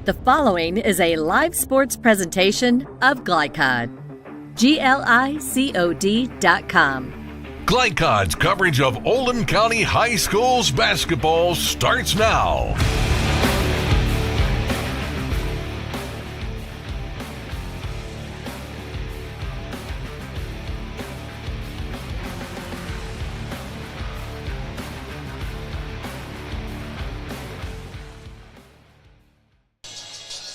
The following is a live sports presentation of Glycod. GLICOD.com. Glycod's coverage of Oldham County High School's basketball starts now.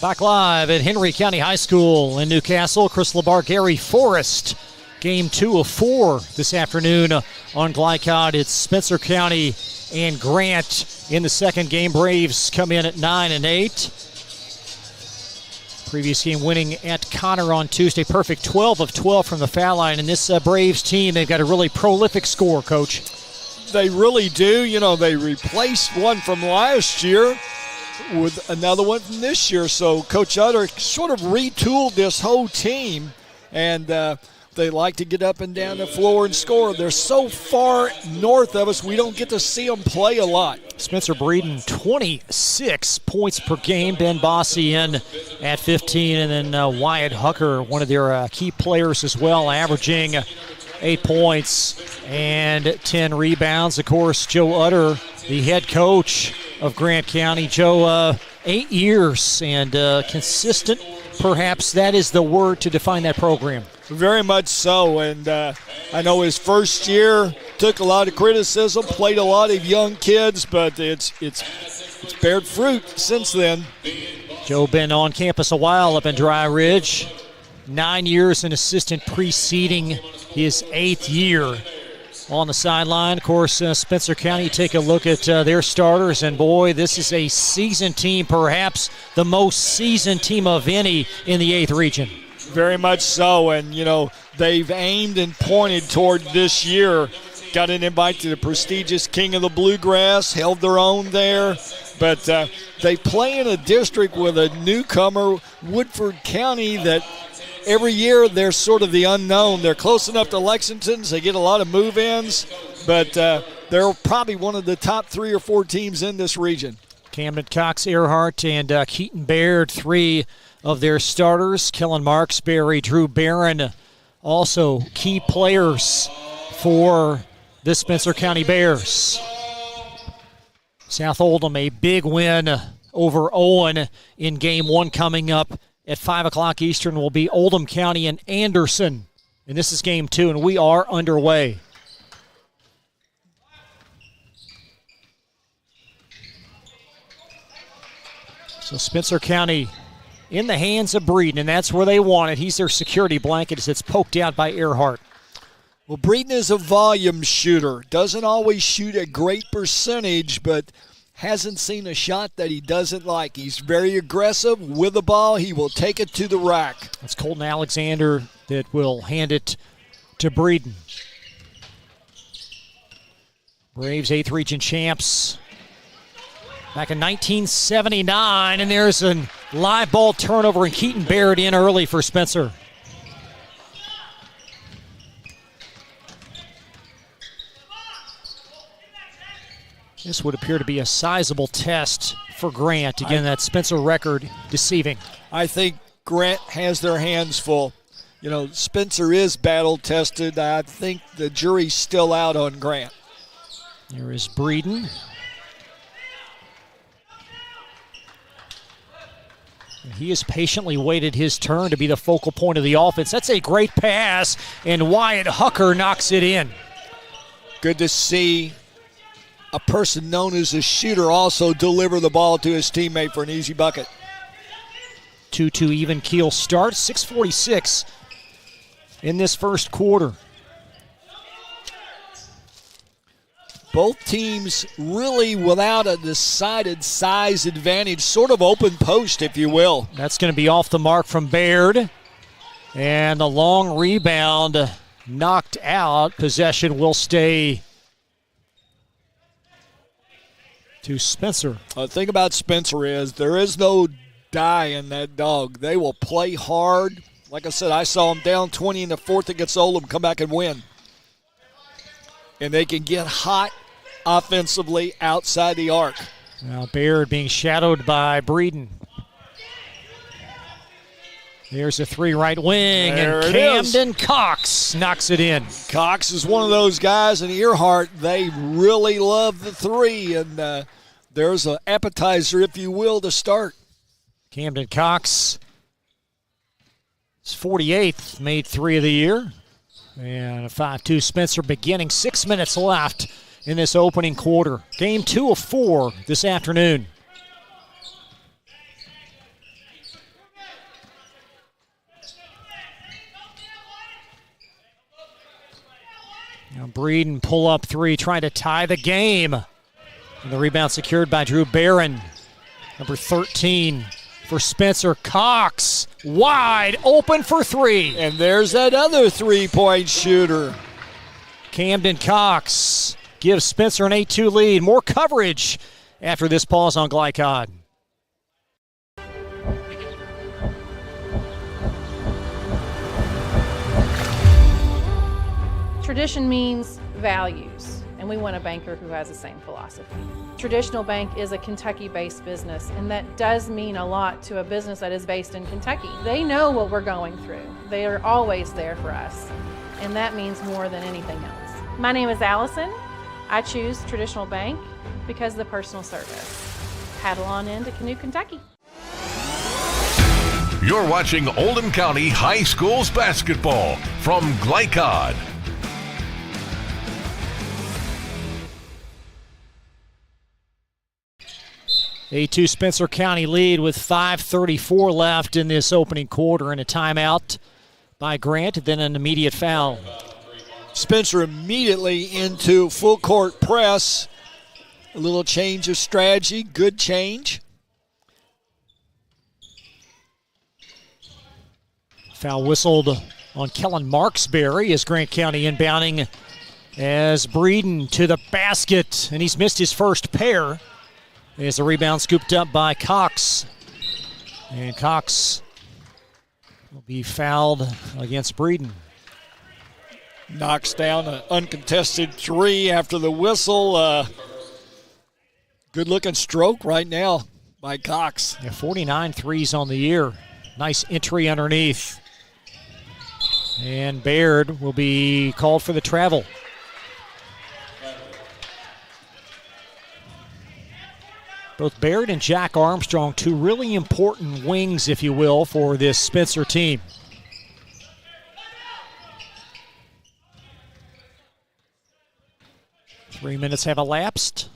Back live at Henry County High School in Newcastle. Chris Labar, Gary Forrest. Game 2 of 4 this afternoon on Glycod. It's Spencer County and Grant in the second game. Braves come in at 9-8. Previous game winning at Connor on Tuesday. Perfect 12 of 12 from the foul line. And this Braves team, they've got a really prolific score, Coach. They really do. You know, they replaced one from last year with another one from this year. So Coach Utter sort of retooled this whole team, and they like to get up and down the floor and score. They're so far north of us, we don't get to see them play a lot. Spencer Breeden, 26 points per game. Ben Bossie in at 15, and then Wyatt Hucker, one of their key players as well, averaging 8 points and 10 rebounds. Of course, Joe Utter, the head coach of Grant County. Joe, 8 years and consistent. Perhaps that is the word to define that program. Very much so, and I know his first year took a lot of criticism, played a lot of young kids, but it's bared fruit since then. Joe been on campus a while up in Dry Ridge. 9 years an assistant preceding his 8th year on the sideline. Of course, Spencer County, take a look at their starters, and boy, this is a seasoned team, perhaps the most seasoned team of any in the 8th region. Very much so, and you know, they've aimed and pointed toward this year. Got an invite to the prestigious King of the Bluegrass, held their own there, but they play in a district with a newcomer, Woodford County, that every year they're sort of the unknown. They're close enough to Lexington's. They get a lot of move-ins, but they're probably one of the top 3 or 4 teams in this region. Camden Cox, Earhart, and Keaton Baird, 3 of their starters. Kellen Marksberry, Drew Barron, also key players for the Spencer County Bears. South Oldham, a big win over Owen in Game 1 coming up. At 5 o'clock Eastern will be Oldham County and Anderson. And this is Game 2, and we are underway. So Spencer County in the hands of Breeden, and that's where they want it. He's their security blanket as it's poked out by Earhart. Well, Breeden is a volume shooter. Doesn't always shoot a great percentage, but hasn't seen a shot that he doesn't like. He's very aggressive with the ball. He will take it to the rack. It's Colton Alexander that will hand it to Breeden. Braves 8th region champs back in 1979, and there's a live ball turnover, and Keaton Baird in early for Spencer. This would appear to be a sizable test for Grant. Again, that Spencer record deceiving. I think Grant has their hands full. You know, Spencer is battle-tested. I think the jury's still out on Grant. There is Breeden. He has patiently waited his turn to be the focal point of the offense. That's a great pass, and Wyatt Hucker knocks it in. Good to see a person known as a shooter also deliver the ball to his teammate for an easy bucket. 2-2 even keel start. 6:46 in this first quarter. Both teams really without a decided size advantage, sort of open post, if you will. That's going to be off the mark from Baird. And the long rebound knocked out. Possession will stay to Spencer. The thing about Spencer is there is no die in that dog. They will play hard. Like I said, I saw them down 20 in the fourth against Oldham, come back and win. And they can get hot offensively outside the arc. Now Baird being shadowed by Breeden. There's a three right wing, There and it is. Camden Cox knocks it in. Cox is one of those guys in Earhart, they really love the three, and there's an appetizer, if you will, to start. Camden Cox is 48th, made three of the year. And a 5-2 Spencer beginning. 6 minutes left in this opening quarter. Game 2 of 4 this afternoon. Now Breeden pull up three, trying to tie the game. And the rebound secured by Drew Barron. Number 13 for Spencer. Cox wide open for three. And there's that other three-point shooter. Camden Cox gives Spencer an 8-2 lead. More coverage after this pause on Glycod. Tradition means values, and we want a banker who has the same philosophy. Traditional Bank is a Kentucky-based business, and that does mean a lot to a business that is based in Kentucky. They know what we're going through. They are always there for us, and that means more than anything else. My name is Allison. I choose Traditional Bank because of the personal service. Paddle on into Canoe, Kentucky. You're watching Oldham County High Schools basketball from Glycod. 8-2 Spencer County lead with 5:34 left in this opening quarter, and a timeout by Grant, then an immediate foul. Spencer immediately into full court press. A little change of strategy, good change. Foul whistled on Kellen Marksberry as Grant County inbounding as Breeden to the basket, and he's missed his first pair. As the rebound scooped up by Cox. And Cox will be fouled against Breeden. Knocks down an uncontested three after the whistle. Good-looking stroke right now by Cox. Yeah, 49 threes on the year. Nice entry underneath. And Baird will be called for the travel. Both Baird and Jack Armstrong, two really important wings, if you will, for this Spencer team. Three minutes have elapsed,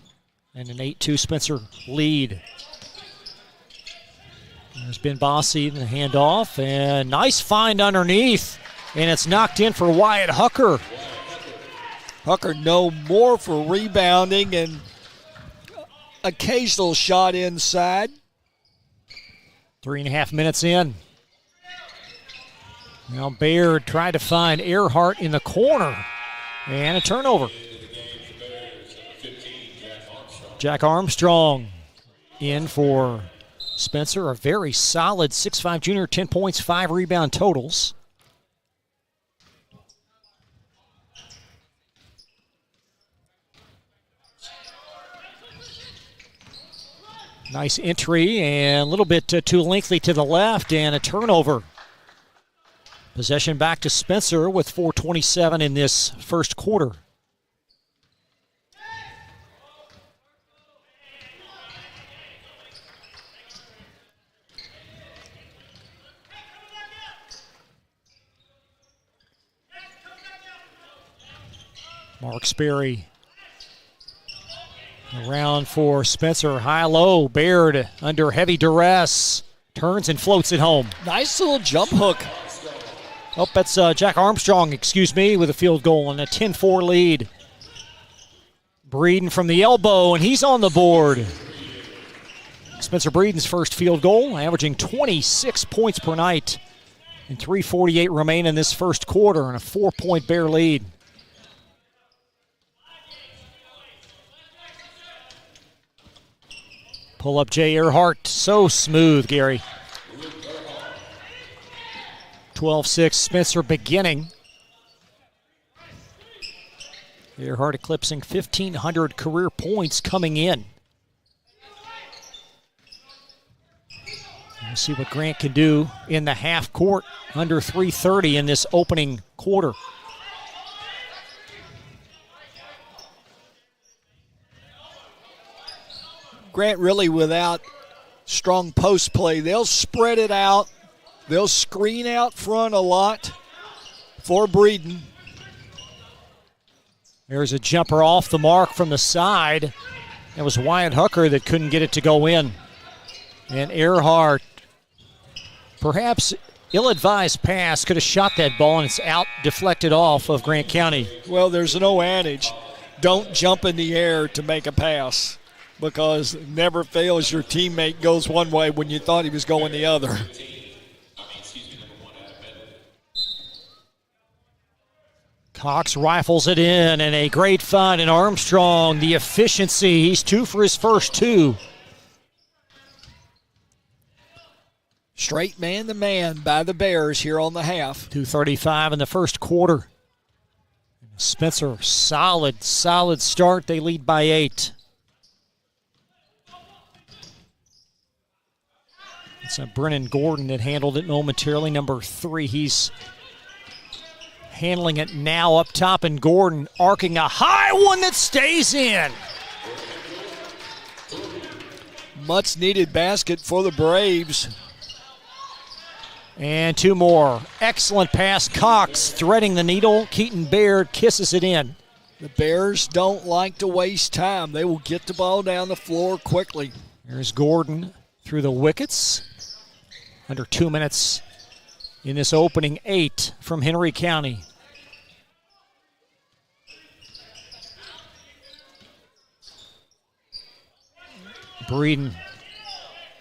and an 8-2 Spencer lead. There's been Bossy in the handoff, and nice find underneath, and it's knocked in for Wyatt Hucker. Hucker no more for rebounding and occasional shot inside. 3.5 minutes in. Now Baird tried to find Earhart in the corner, and a turnover. Jack Armstrong in for Spencer, a very solid 6'5 junior, 10 points, 5 rebound totals. Nice entry and a little bit too lengthy to the left, and a turnover. Possession back to Spencer with 4:27 in this first quarter. Marksberry around for Spencer. High-low. Baird under heavy duress. Turns and floats it home. Nice little jump hook. Oh, that's Jack Armstrong, with a field goal and a 10-4 lead. Breeden from the elbow, and he's on the board. Spencer Breeden's first field goal, averaging 26 points per night. And 3:48 remain in this first quarter, and a 4-point Bear lead. Pull up Jay Earhart. So smooth, Gary. 12-6 Spencer beginning. Earhart eclipsing 1,500 career points coming in. See what Grant can do in the half court. Under 3:30 in this opening quarter. Grant really without strong post play. They'll spread it out. They'll screen out front a lot for Breeden. There's a jumper off the mark from the side. It was Wyatt Hucker that couldn't get it to go in. And Earhart, perhaps ill-advised pass, could have shot that ball, and it's out, deflected off of Grant County. Well, there's an old adage, don't jump in the air to make a pass, because it never fails your teammate goes one way when you thought he was going the other. Cox rifles it in, and a great find in Armstrong. The efficiency, he's 2 for his first 2. Straight man-to-man by the Bears here on the half. 2:35 in the first quarter. Spencer, solid start. They lead by 8. It's Brennan Gordon that handled it momentarily. Number 3, he's handling it now up top, and Gordon arcing a high one that stays in. Much needed basket for the Braves. And 2 more. Excellent pass. Cox threading the needle. Keaton Baird kisses it in. The Bears don't like to waste time. They will get the ball down the floor quickly. There's Gordon through the wickets. Under 2 minutes in this opening 8 from Henry County. Breeden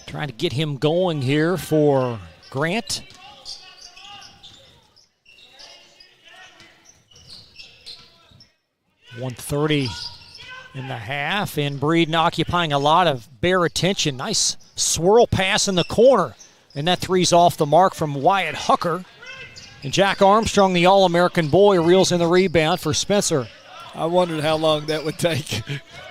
trying to get him going here for Grant. .130 in the half, and Breeden occupying a lot of Bear attention. Nice swirl pass in the corner, and that three's off the mark from Wyatt Hucker. And Jack Armstrong, the All-American boy, reels in the rebound for Spencer. I wondered how long that would take.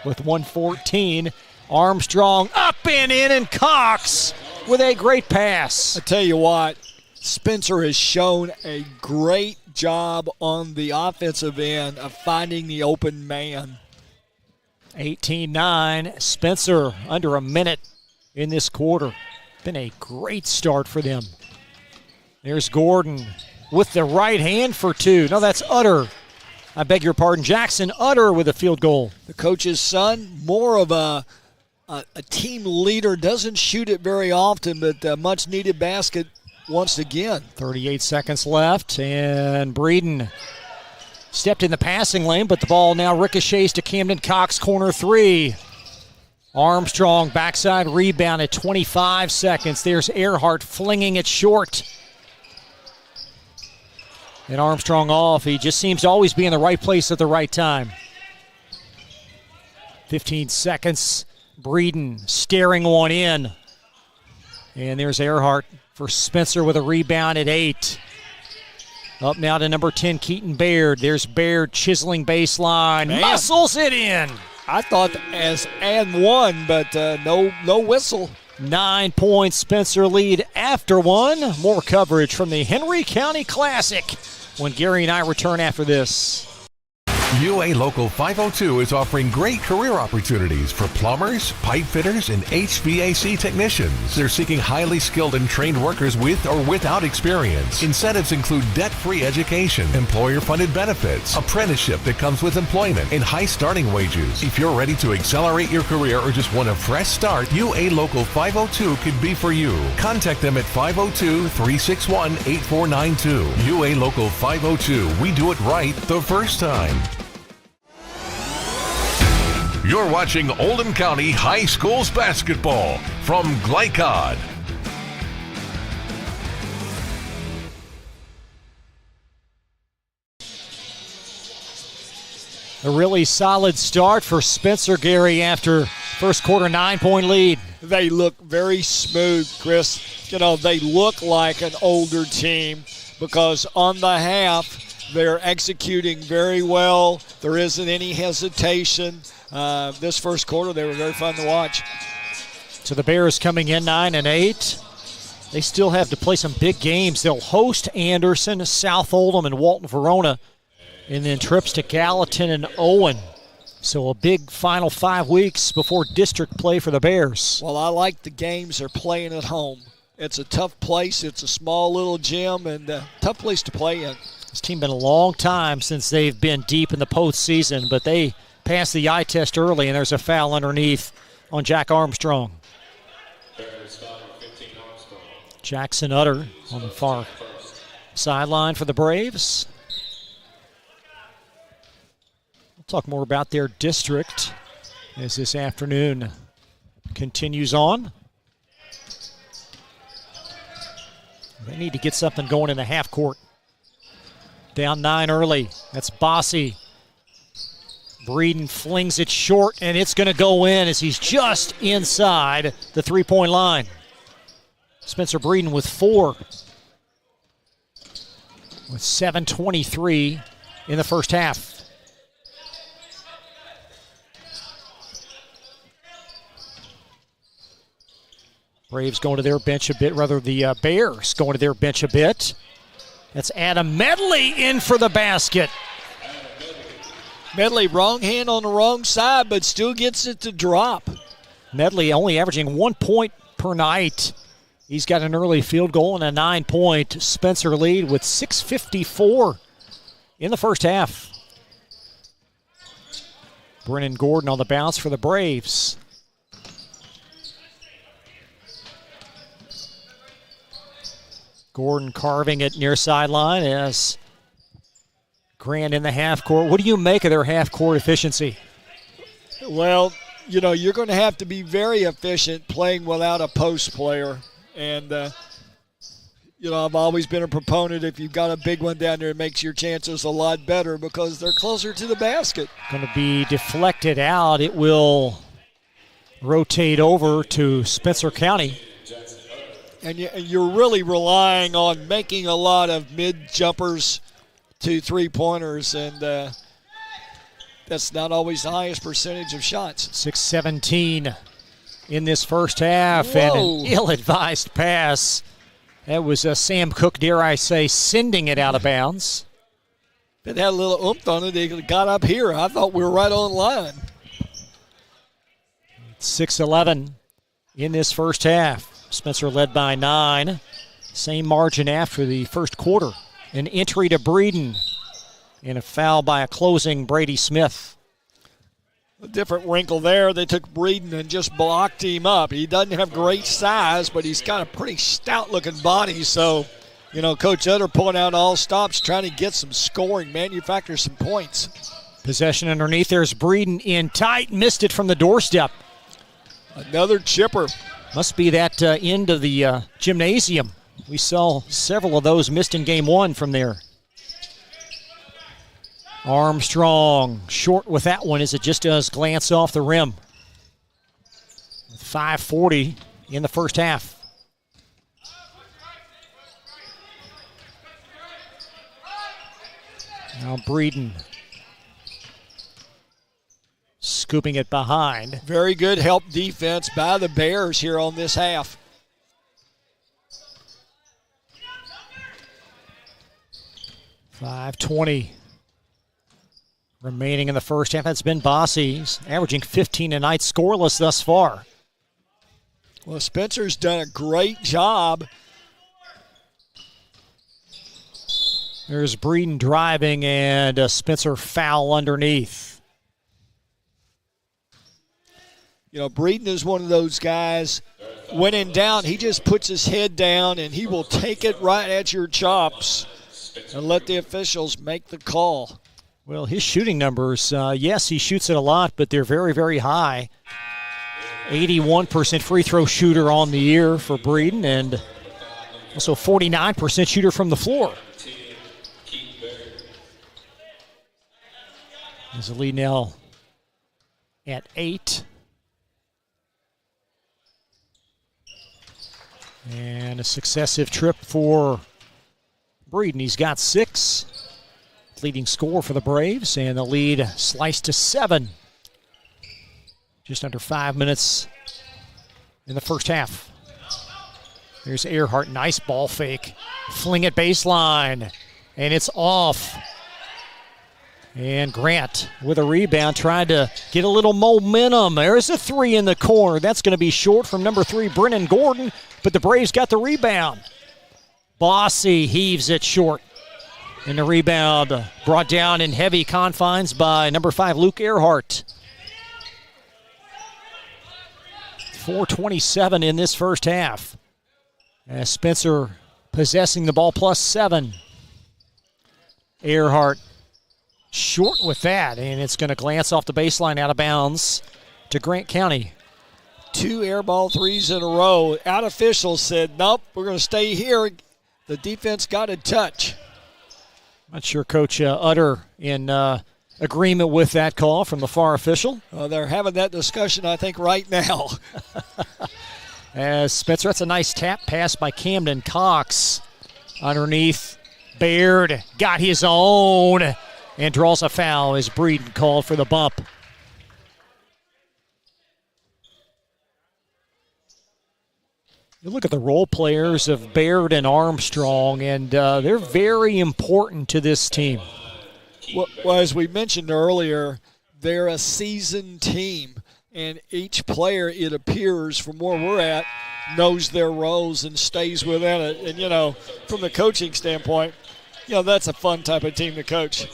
With 1:14, Armstrong up and in, and Cox with a great pass. I tell you what, Spencer has shown a great job on the offensive end of finding the open man. 18-9, Spencer under a minute in this quarter. Been a great start for them. There's Gordon with the right hand for 2. No, that's Utter. I beg your pardon, Jackson Utter with a field goal. The coach's son, more of a team leader, doesn't shoot it very often, but a much-needed basket once again. 38 seconds left, and Breeden stepped in the passing lane, but the ball now ricochets to Camden Cox, corner 3. Armstrong, backside rebound at 25 seconds. There's Earhart flinging it short. And Armstrong off. He just seems to always be in the right place at the right time. 15 seconds. Breeden staring one in. And there's Earhart for Spencer with a rebound at 8. Up now to number 10, Keaton Baird. There's Baird chiseling baseline. Man. Muscles it in. I thought as and one, but no whistle. 9 points, Spencer lead after one. More coverage from the Henry County Classic when Gary and I return after this. UA Local 502 is offering great career opportunities for plumbers, pipe fitters, and HVAC technicians. They're seeking highly skilled and trained workers with or without experience. Incentives include debt-free education, employer-funded benefits, apprenticeship that comes with employment, and high starting wages. If you're ready to accelerate your career or just want a fresh start, UA Local 502 could be for you. Contact them at 502-361-8492. UA Local 502. We do it right the first time. You're watching Oldham County High Schools basketball from Glycod. A really solid start for Spencer, Gary, after first quarter 9-point lead. They look very smooth, Chris. You know, they look like an older team because on the half, they're executing very well. There isn't any hesitation. This first quarter, they were very fun to watch. So the Bears coming in 9-8. they still have to play some big games. They'll host Anderson, South Oldham, and Walton Verona, and then trips to Gallatin and Owen. So a big final 5 weeks before district play for the Bears. Well, I like the games they're playing at home. It's a tough place. It's a small little gym and a tough place to play in. This team been a long time since they've been deep in the postseason, but they passed the eye test early, and there's a foul underneath on Jack Armstrong. Jackson Utter on the far sideline for the Braves. We'll talk more about their district as this afternoon continues on. They need to get something going in the half court. Down 9 early. That's Bossy. Breeden flings it short, and it's going to go in as he's just inside the three-point line. Spencer Breeden with 4. With 7:23 in the first half. Braves going to their bench a bit, rather the Bears going to their bench a bit. That's Adam Medley in for the basket. Medley, wrong hand on the wrong side, but still gets it to drop. Medley only averaging 1 point per night. He's got an early field goal and a 9-point Spencer lead with 6:54 in the first half. Brennan Gordon on the bounce for the Braves. Gordon carving it near sideline as Grant in the half court. What do you make of their half court efficiency? Well, you know, you're going to have to be very efficient playing without a post player. And, you know, I've always been a proponent. If you've got a big one down there, it makes your chances a lot better because they're closer to the basket. Going to be deflected out. It will rotate over to Spencer County. And you're really relying on making a lot of mid-jumpers to three-pointers, and that's not always the highest percentage of shots. 6:17 in this first half. Whoa. And an ill-advised pass. That was Sam Cook, dare I say, sending it out of bounds. It had a little oomph on it. They got up here. I thought we were right on line. 6:11 in this first half. Spencer led by 9. Same margin after the first quarter. An entry to Breeden. And a foul by a closing Brady Smith. A different wrinkle there. They took Breeden and just blocked him up. He doesn't have great size, but he's got a pretty stout-looking body. So, you know, Coach Utter pulling out all stops, trying to get some scoring, manufacture some points. Possession underneath. There's Breeden in tight. Missed it from the doorstep. Another chipper. Must be that end of the gymnasium. We saw several of those missed in game 1 from there. Armstrong short with that one as it just does glance off the rim. 5:40 in the first half. Now Breeden scooping it behind. Very good help defense by the Bears here on this half. $5:20 remaining in the first half. That's been Bossy. He's averaging 15 a night, scoreless thus far. Well, Spencer's done a great job. There's Breeden driving and Spencer foul underneath. You know, Breeden is one of those guys, when in doubt, he just puts his head down and he will take it right at your chops and let the officials make the call. Well, his shooting numbers, yes, he shoots it a lot, but they're very, very high. 81% free throw shooter on the year for Breeden, and also 49% shooter from the floor. There's a lead now at 8. And a successive trip for Breeden. He's got 6. Leading score for the Braves, and the lead sliced to 7. Just under 5 minutes in the first half. Here's Earhart, nice ball fake. Fling it baseline, and it's off. And Grant with a rebound, trying to get a little momentum. There's a three in the corner. That's going to be short from number 3, Brennan Gordon, but the Braves got the rebound. Bossy heaves it short. And the rebound brought down in heavy confines by number 5, Luke Earhart. 4:27 in this first half. As Spencer possessing the ball +7. Earhart short with that, and it's going to glance off the baseline out of bounds to Grant County. 2 air ball threes in a row. Out officials said, nope, we're going to stay here. The defense got a touch. Not sure Coach Utter in agreement with that call from the far official. They're having that discussion, I think, right now. As Spencer, that's a nice tap pass by Camden Cox. Underneath, Baird got his own and draws a foul as Breeden called for the bump. You look at the role players of Baird and Armstrong, and they're very important to this team. Well, as we mentioned earlier, they're a seasoned team, and each player, it appears, from where we're at, knows their roles and stays within it. And, you know, from the coaching standpoint, you know, that's a fun type of team to coach.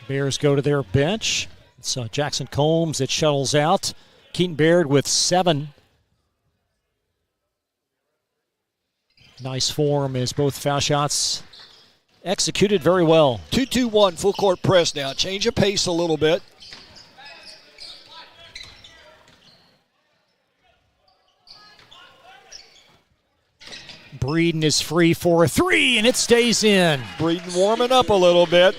Bears go to their bench. It's Jackson Combs that shuttles out. Keaton Baird with 7. Nice form as both foul shots executed very well. 2-2-1 full court press now. Change of pace a little bit. Breeden is free for a 3, and it stays in. Breeden warming up a little bit.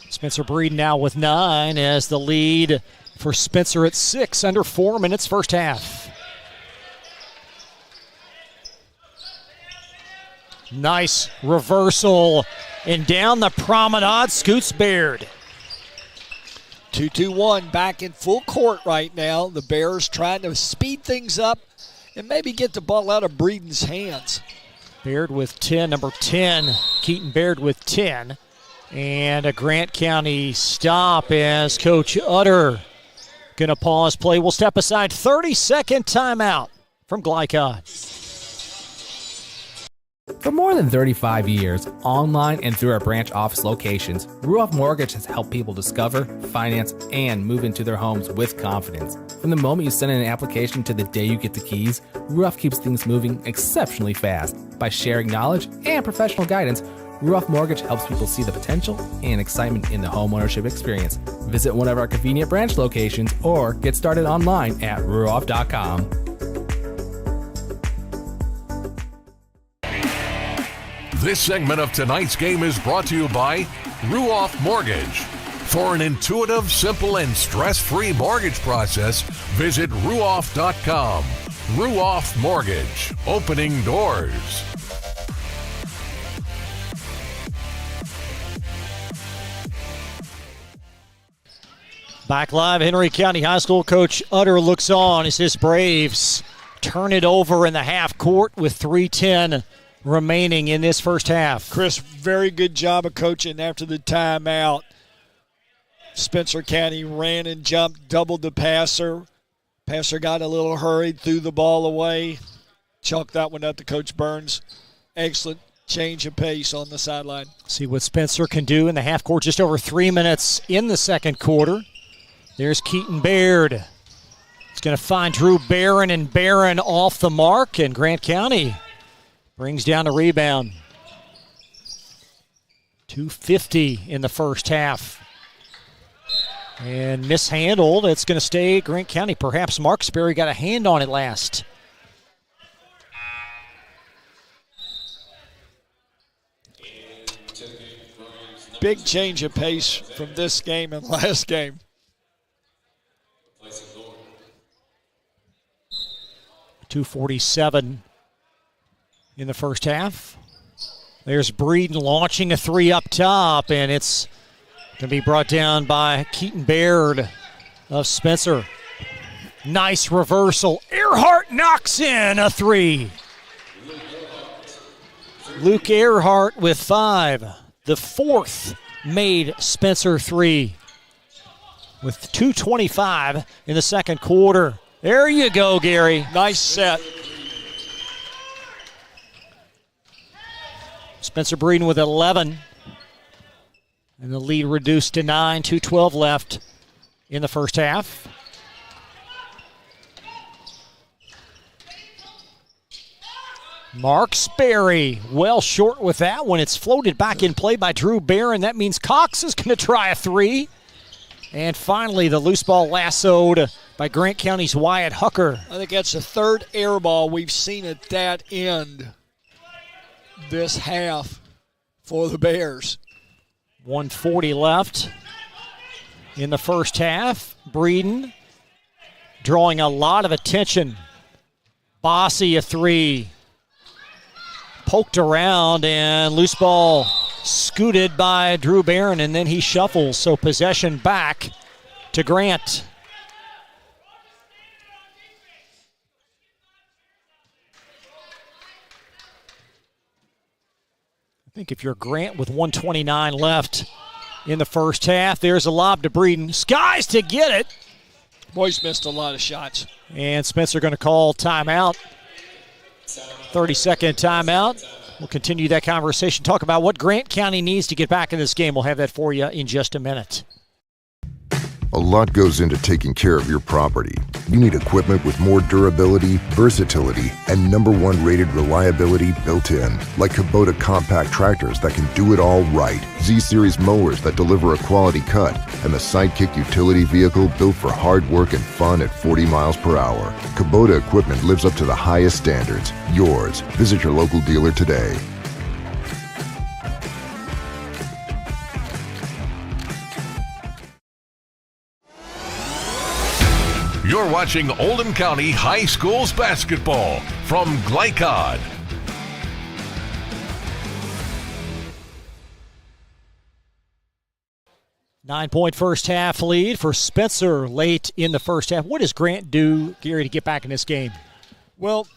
Spencer Breeden now with 9 as the lead for Spencer at 6 under 4 minutes first half. Nice reversal, and down the promenade scoots Baird. 2-2-1 back in full court right now. The Bears trying to speed things up and maybe get the ball out of Breeden's hands. Baird with 10, number 10, Keaton Baird with 10. And a Grant County stop as Coach Utter going to pause play. We'll step aside. 30-second timeout from Glycod. For more than 35 years, online and through our branch office locations, Ruoff Mortgage has helped people discover, finance, and move into their homes with confidence. From the moment you send in an application to the day you get the keys, Ruoff keeps things moving exceptionally fast. By sharing knowledge and professional guidance, Ruoff Mortgage helps people see the potential and excitement in the homeownership experience. Visit one of our convenient branch locations or get started online at ruoff.com. This segment of tonight's game is brought to you by Ruoff Mortgage. For an intuitive, simple, and stress-free mortgage process, visit ruoff.com. Ruoff Mortgage, opening doors. Back live, Henry County High School Coach Utter looks on as his Braves turn it over in the half court with 3:10 remaining in this first half. Chris, very good job of coaching after the timeout. Spencer County ran and jumped, doubled the passer. Passer got a little hurried, threw the ball away. Chalked that one up to Coach Burns. Excellent change of pace on the sideline. See what Spencer can do in the half court. Just over 3 minutes in the second quarter. There's Keaton Baird. He's going to find Drew Barron, and Barron off the mark, and Grant County brings down the rebound. 2:50 in the first half. And mishandled. It's going to stay Grant County. Perhaps Marksberry got a hand on it last. Big change of pace from this game and last game. .247 in the first half. There's Breeden launching a 3 up top, and it's going to be brought down by Keaton Baird of Spencer. Nice reversal. Earhart knocks in a 3. Luke Earhart with 5. The 4th made Spencer 3. With 2:25 in the second quarter. There you go, Gary. Nice set. Spencer Breeden with 11. And the lead reduced to 9, 2:12 left in the first half. Mark Sperry well short with that one. It's floated back in play by Drew Barron. That means Cox is going to try a 3. And finally, the loose ball lassoed by Grant County's Wyatt Hucker. I think that's the third air ball we've seen at that end this half for the Bears. 1:40 left in the first half. Breeden drawing a lot of attention. Bossy a 3. Poked around and loose ball scooted by Drew Barron, and then he shuffles. So possession back to Grant. I think if you're Grant with 1:29 left in the first half, there's a lob to Breeden. Skies to get it. Boys missed a lot of shots. And Spencer going to call timeout. 30-second timeout. We'll continue that conversation, talk about what Grant County needs to get back in this game. We'll have that for you in just a minute. A lot goes into taking care of your property. You need equipment with more durability, versatility, and #1 rated reliability built in. Like Kubota compact tractors that can do it all right. Z-Series mowers that deliver a quality cut. And the Sidekick utility vehicle built for hard work and fun at 40 miles per hour. Kubota equipment lives up to the highest standards. Yours. Visit your local dealer today. You're watching Oldham County High Schools basketball from Glycod. Nine-point first half lead for Spencer late in the first half. What does Grant do, Gary, to get back in this game? Well,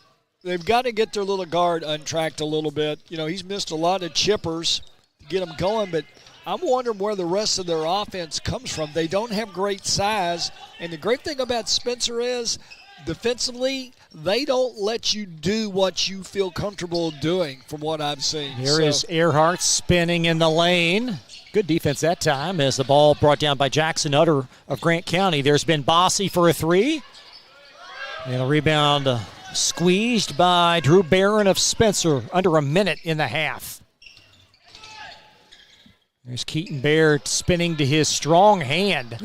they've got to get their little guard untracked a little bit. You know, he's missed a lot of chippers to get him going, but I'm wondering where the rest of their offense comes from. They don't have great size, and the great thing about Spencer is defensively, they don't let you do what you feel comfortable doing from what I've seen. Here is Earhart spinning in the lane. Good defense that time as the ball brought down by Jackson Utter of Grant County. There's been Bossy for a 3. And a rebound squeezed by Drew Barron of Spencer under a minute in the half. There's Keaton Baird spinning to his strong hand.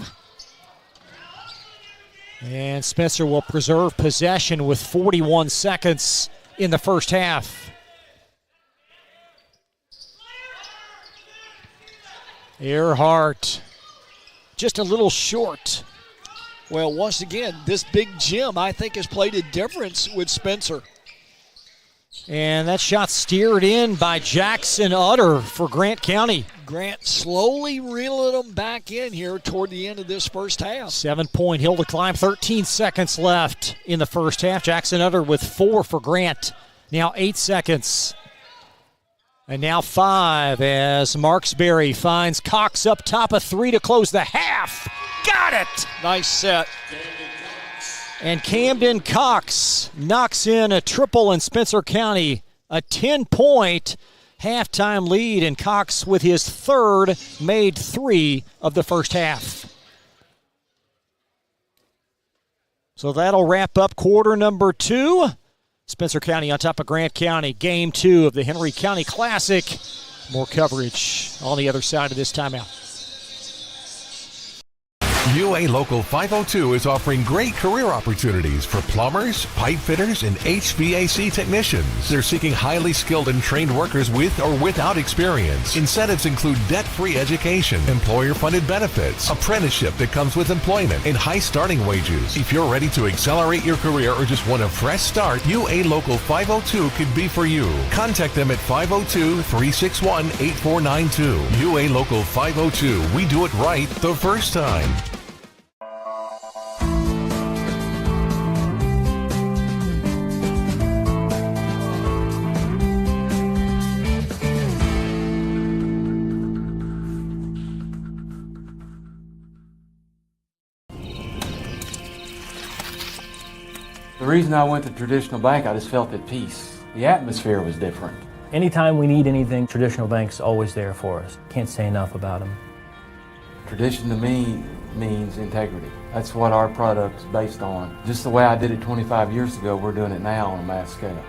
And Spencer will preserve possession with 41 seconds in the first half. Earhart just a little short. Well, once again, this big gym, I think, has played a difference with Spencer. And that shot steered in by Jackson Utter for Grant County. Grant slowly reeling them back in here toward the end of this first half. 7-point hill to climb, 13 seconds left in the first half. Jackson Utter with 4 for Grant. Now 8 seconds. And now 5 as Marksberry finds Cox up top, a 3 to close the half. Got it! Nice set. And Camden Cox knocks in a triple in Spencer County. A 10-point halftime lead, and Cox with his third made 3 of the first half. So that'll wrap up quarter number 2. Spencer County on top of Grant County. Game 2 of the Henry County Classic. More coverage on the other side of this timeout. UA Local 502 is offering great career opportunities for plumbers, pipe fitters, and HVAC technicians. They're seeking highly skilled and trained workers with or without experience. Incentives include debt-free education, employer-funded benefits, apprenticeship that comes with employment, and high starting wages. If you're ready to accelerate your career or just want a fresh start, UA Local 502 could be for you. Contact them at 502-361-8492. UA Local 502. We do it right the first time. The reason I went to Traditional Bank, I just felt at peace. The atmosphere was different. Anytime we need anything, Traditional Bank's always there for us. Can't say enough about them. Tradition to me means integrity. That's what our product's based on. Just the way I did it 25 years ago, we're doing it now on a mass scale.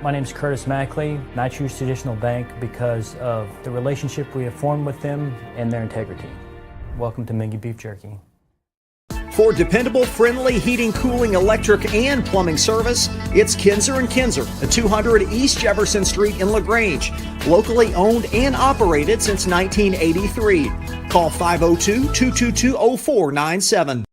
My name's Curtis Mackley, and I choose Traditional Bank because of the relationship we have formed with them and their integrity. Welcome to Mingy Beef Jerky. For dependable, friendly heating, cooling, electric, and plumbing service, it's Kinzer & Kinzer at 200 East Jefferson Street in LaGrange. Locally owned and operated since 1983. Call 502-222-0497.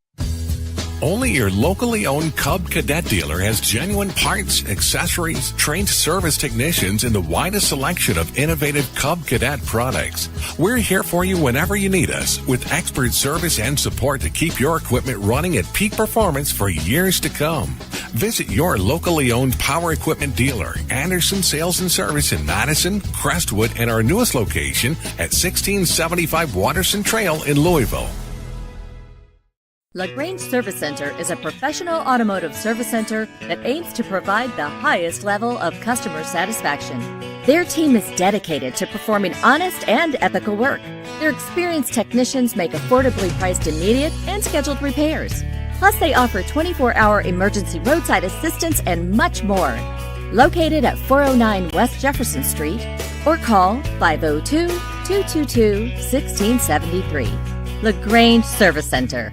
Only your locally owned Cub Cadet dealer has genuine parts, accessories, trained service technicians, and the widest selection of innovative Cub Cadet products. We're here for you whenever you need us, with expert service and support to keep your equipment running at peak performance for years to come. Visit your locally owned power equipment dealer, Anderson Sales and Service in Madison, Crestwood, and our newest location at 1675 Watterson Trail in Louisville. LaGrange Service Center is a professional automotive service center that aims to provide the highest level of customer satisfaction. Their team is dedicated to performing honest and ethical work. Their experienced technicians make affordably priced immediate and scheduled repairs. Plus, they offer 24-hour emergency roadside assistance and much more. Located at 409 West Jefferson Street, or call 502-222-1673. LaGrange Service Center.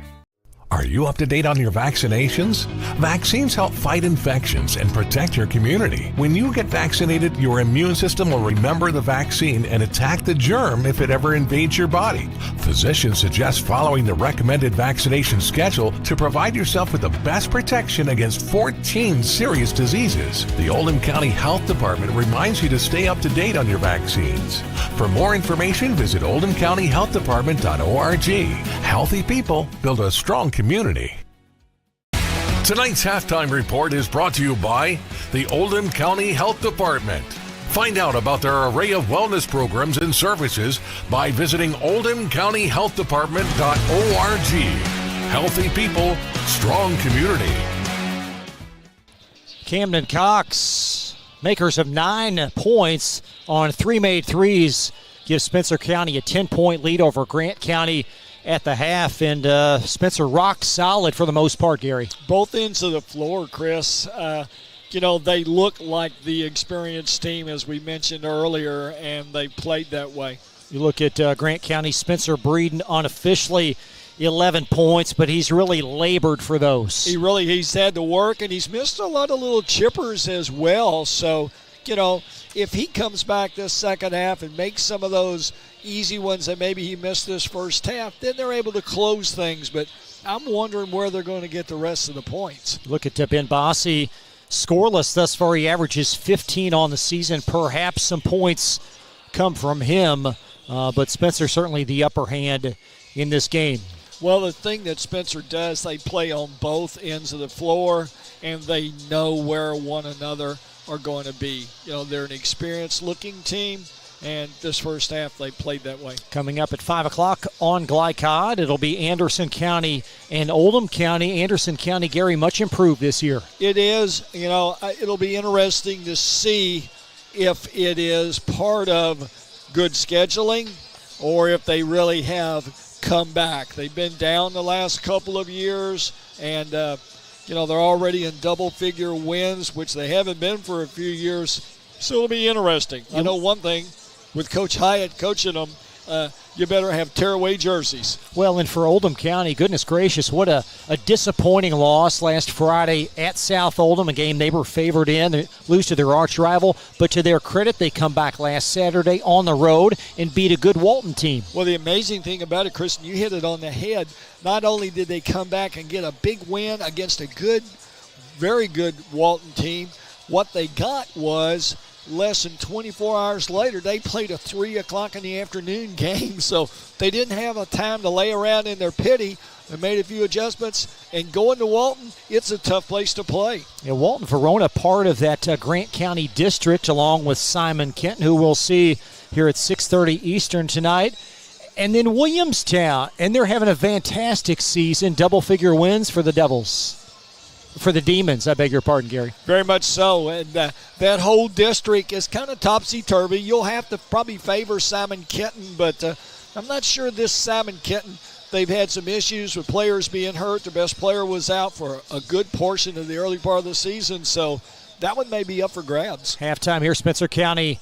Are you up to date on your vaccinations? Vaccines help fight infections and protect your community. When you get vaccinated, your immune system will remember the vaccine and attack the germ if it ever invades your body. Physicians suggest following the recommended vaccination schedule to provide yourself with the best protection against 14 serious diseases. The Oldham County Health Department reminds you to stay up to date on your vaccines. For more information, visit oldhamcountyhealthdepartment.org. Healthy people build a strong community. Tonight's halftime report is brought to you by the Oldham County Health Department. Find out about their array of wellness programs and services by visiting oldhamcountyhealthdepartment.org. Healthy people, strong community. Camden Cox, makers of 9 points on 3 made threes, give Spencer County a 10-point lead over Grant County at the half, and Spencer rock solid for the most part, Gary. Both ends of the floor, Chris. They look like the experienced team, as we mentioned earlier, and they played that way. You look at Grant County, Spencer Breeden unofficially 11 points, but he's really labored for those. He's had to work, and he's missed a lot of little chippers as well. So, if he comes back this second half and makes some of those easy ones that maybe he missed this first half, then they're able to close things. But I'm wondering where they're going to get the rest of the points. Look at Ben Bossi, scoreless thus far. He averages 15 on the season. Perhaps some points come from him, but Spencer certainly the upper hand in this game. Well, the thing that Spencer does, they play on both ends of the floor, and they know where one another are going to be. They're an experienced-looking team, and this first half they played that way. Coming up at 5 o'clock on Glycod, it'll be Anderson County and Oldham County. Anderson County, Gary, much improved this year. It is. It'll be interesting to see if it is part of good scheduling or if they really have come back. They've been down the last couple of years, and they're already in double-figure wins, which they haven't been for a few years. So it'll be interesting. I know one thing, with Coach Hyatt coaching them, you better have tearaway jerseys. Well, and for Oldham County, goodness gracious, what a disappointing loss last Friday at South Oldham, a game they were favored in. They lose to their arch rival, but to their credit, they come back last Saturday on the road and beat a good Walton team. Well, the amazing thing about it, Kristen, you hit it on the head. Not only did they come back and get a big win against a good, very good Walton team, what they got was less than 24 hours later, they played a 3 o'clock in the afternoon game, so they didn't have a time to lay around in their pity. They made a few adjustments, and going to Walton, it's a tough place to play. Yeah, Walton Verona, part of that Grant County district, along with Simon Kenton, who we'll see here at 6:30 Eastern tonight. And then Williamstown, and they're having a fantastic season, double-figure wins for the Devils. for the Demons. I beg your pardon, Gary. Very much so, and that whole district is kind of topsy-turvy. You'll have to probably favor Simon Kenton, but I'm not sure this Simon Kenton. They've had some issues with players being hurt. Their best player was out for a good portion of the early part of the season, so that one may be up for grabs. Halftime here, Spencer County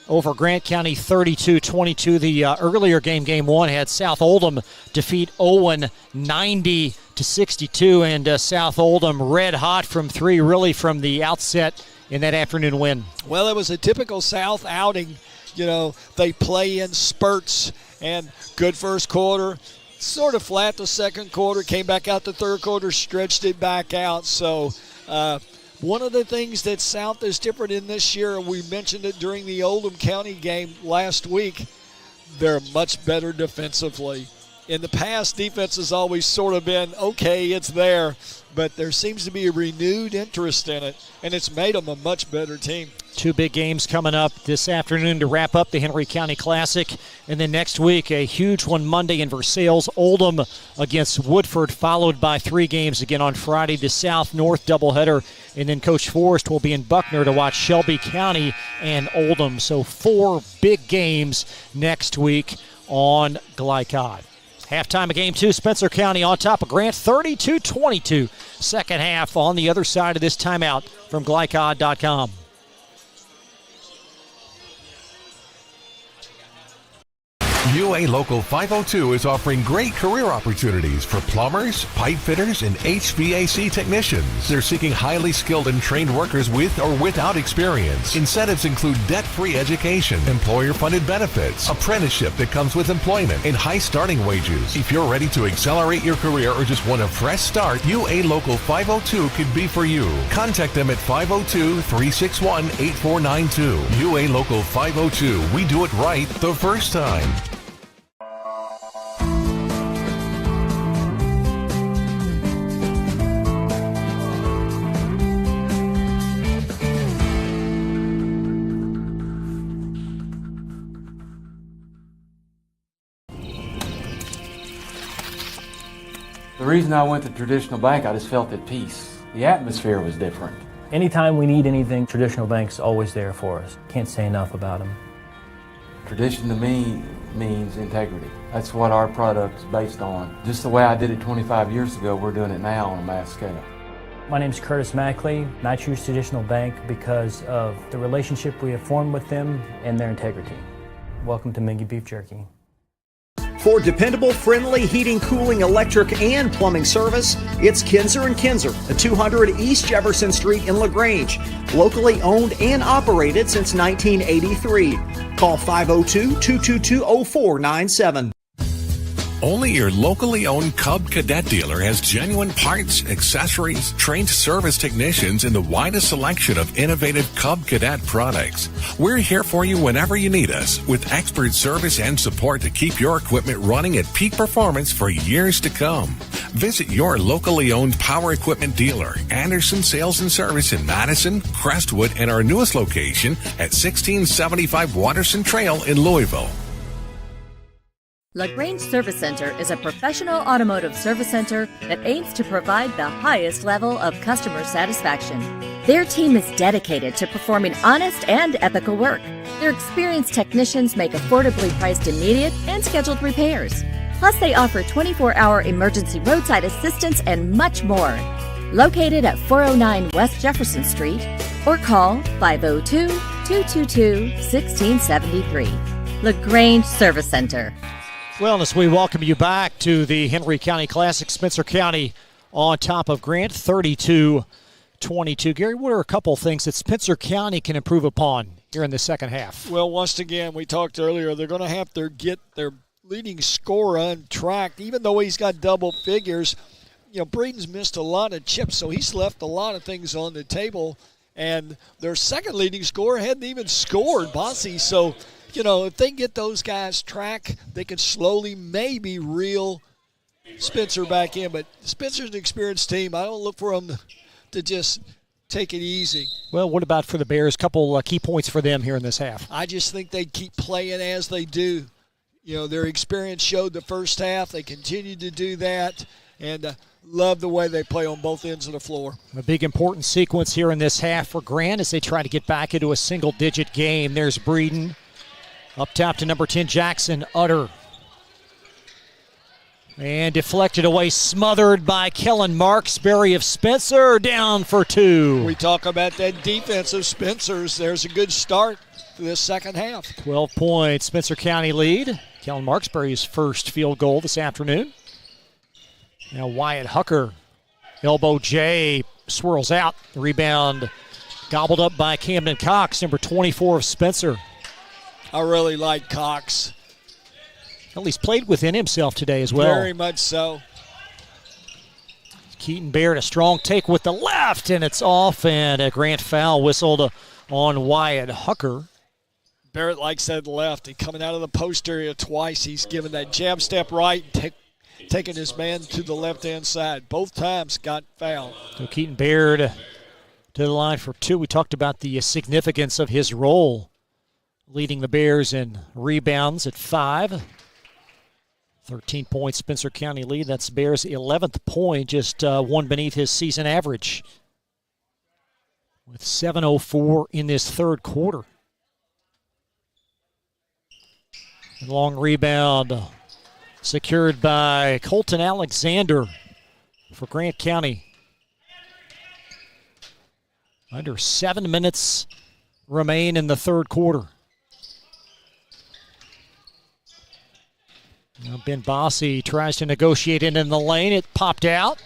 over Grant County 32-22. The earlier game 1, had South Oldham defeat Owen 90-62, and South Oldham red hot from 3 really from the outset in that afternoon win. Well, it was a typical South outing. You know, they play in spurts, and good first quarter, sort of flat the second quarter, came back out the third quarter, stretched it back out. So one of the things that South is different in this year, we mentioned it during the Oldham County game last week, they're much better defensively. In the past, defense has always sort of been, okay, it's there, but there seems to be a renewed interest in it, and it's made them a much better team. 2 big games coming up this afternoon to wrap up the Henry County Classic. And then next week, a huge one Monday in Versailles. Oldham against Woodford, followed by 3 games again on Friday. The South-North doubleheader. And then Coach Forrest will be in Buckner to watch Shelby County and Oldham. So 4 big games next week on Glycod. Halftime of game 2, Spencer County on top of Grant, 32-22. Second half on the other side of this timeout from Glycod.com. UA Local 502 is offering great career opportunities for plumbers, pipe fitters, and HVAC technicians. They're seeking highly skilled and trained workers with or without experience. Incentives include debt-free education, employer-funded benefits, apprenticeship that comes with employment, and high starting wages. If you're ready to accelerate your career or just want a fresh start, UA Local 502 could be for you. Contact them at 502-361-8492. UA Local 502. We do it right the first time. The reason I went to Traditional Bank, I just felt at peace. The atmosphere was different. Anytime we need anything, Traditional Bank's always there for us. Can't say enough about them. Tradition to me means integrity. That's what our product is based on. Just the way I did it 25 years ago, we're doing it now on a mass scale. My name is Curtis Mackley, and I choose Traditional Bank because of the relationship we have formed with them and their integrity. Welcome to Mingy Beef Jerky. For dependable, friendly heating, cooling, electric, and plumbing service, it's Kinzer & Kinzer at 200 East Jefferson Street in LaGrange. Locally owned and operated since 1983. Call 502-222-0497. Only your locally owned Cub Cadet dealer has genuine parts, accessories, trained service technicians, and the widest selection of innovative Cub Cadet products. We're here for you whenever you need us, with expert service and support to keep your equipment running at peak performance for years to come. Visit your locally owned power equipment dealer, Anderson Sales and Service in Madison, Crestwood, and our newest location at 1675 Watterson Trail in Louisville. LaGrange Service Center is a professional automotive service center that aims to provide the highest level of customer satisfaction. Their team is dedicated to performing honest and ethical work. Their experienced technicians make affordably priced immediate and scheduled repairs. Plus, they offer 24-hour emergency roadside assistance and much more. Located at 409 West Jefferson Street, or call 502-222-1673. LaGrange Service Center. Well, as we welcome you back to the Henry County Classic, Spencer County on top of Grant, 32-22. Gary, what are a couple things that Spencer County can improve upon here in the second half? Well, once again, we talked earlier, they're going to have to get their leading scorer on track. Even though he's got double figures, you know, Breeden's missed a lot of chips, so he's left a lot of things on the table. And their second leading scorer hadn't even scored, Bossy, so you know, if they get those guys track, they can slowly maybe reel Spencer back in. But Spencer's an experienced team. I don't look for them to just take it easy. Well, what about for the Bears? Couple key points for them here in this half. I just think they keep playing as they do. You know, their experience showed the first half. They continue to do that. and love the way they play on both ends of the floor. A big important sequence here in this half for Grant as they try to get back into a single-digit game. There's Breeden. Up top to number 10, Jackson Utter. And deflected away, smothered by Kellen Marksberry of Spencer, down for two. We talk about that defense of Spencer's. There's a good start to this second half. 12 points, Spencer County lead. Kellen Marksberry's first field goal this afternoon. Now Wyatt Hucker, elbow J, swirls out. The rebound gobbled up by Camden Cox, number 24 of Spencer. I really like Cox. At least played within himself today as well. Very much so. Keaton Baird, a strong take with the left, and it's off, and a Grant foul whistled on Wyatt Hucker. Barrett likes that left. And coming out of the post area twice, he's given that jab step right, taking his man to the left-hand side. Both times got fouled. So Keaton Baird to the line for two. We talked about the significance of his role, leading the Bears in rebounds at 5. 13-point Spencer County lead. That's Bears' 11th point, just one beneath his season average. With 7:04 in this third quarter. And long rebound secured by Colton Alexander for Grant County. Under 7 minutes remain in the third quarter. Now Ben Bossy tries to negotiate it in the lane. It popped out.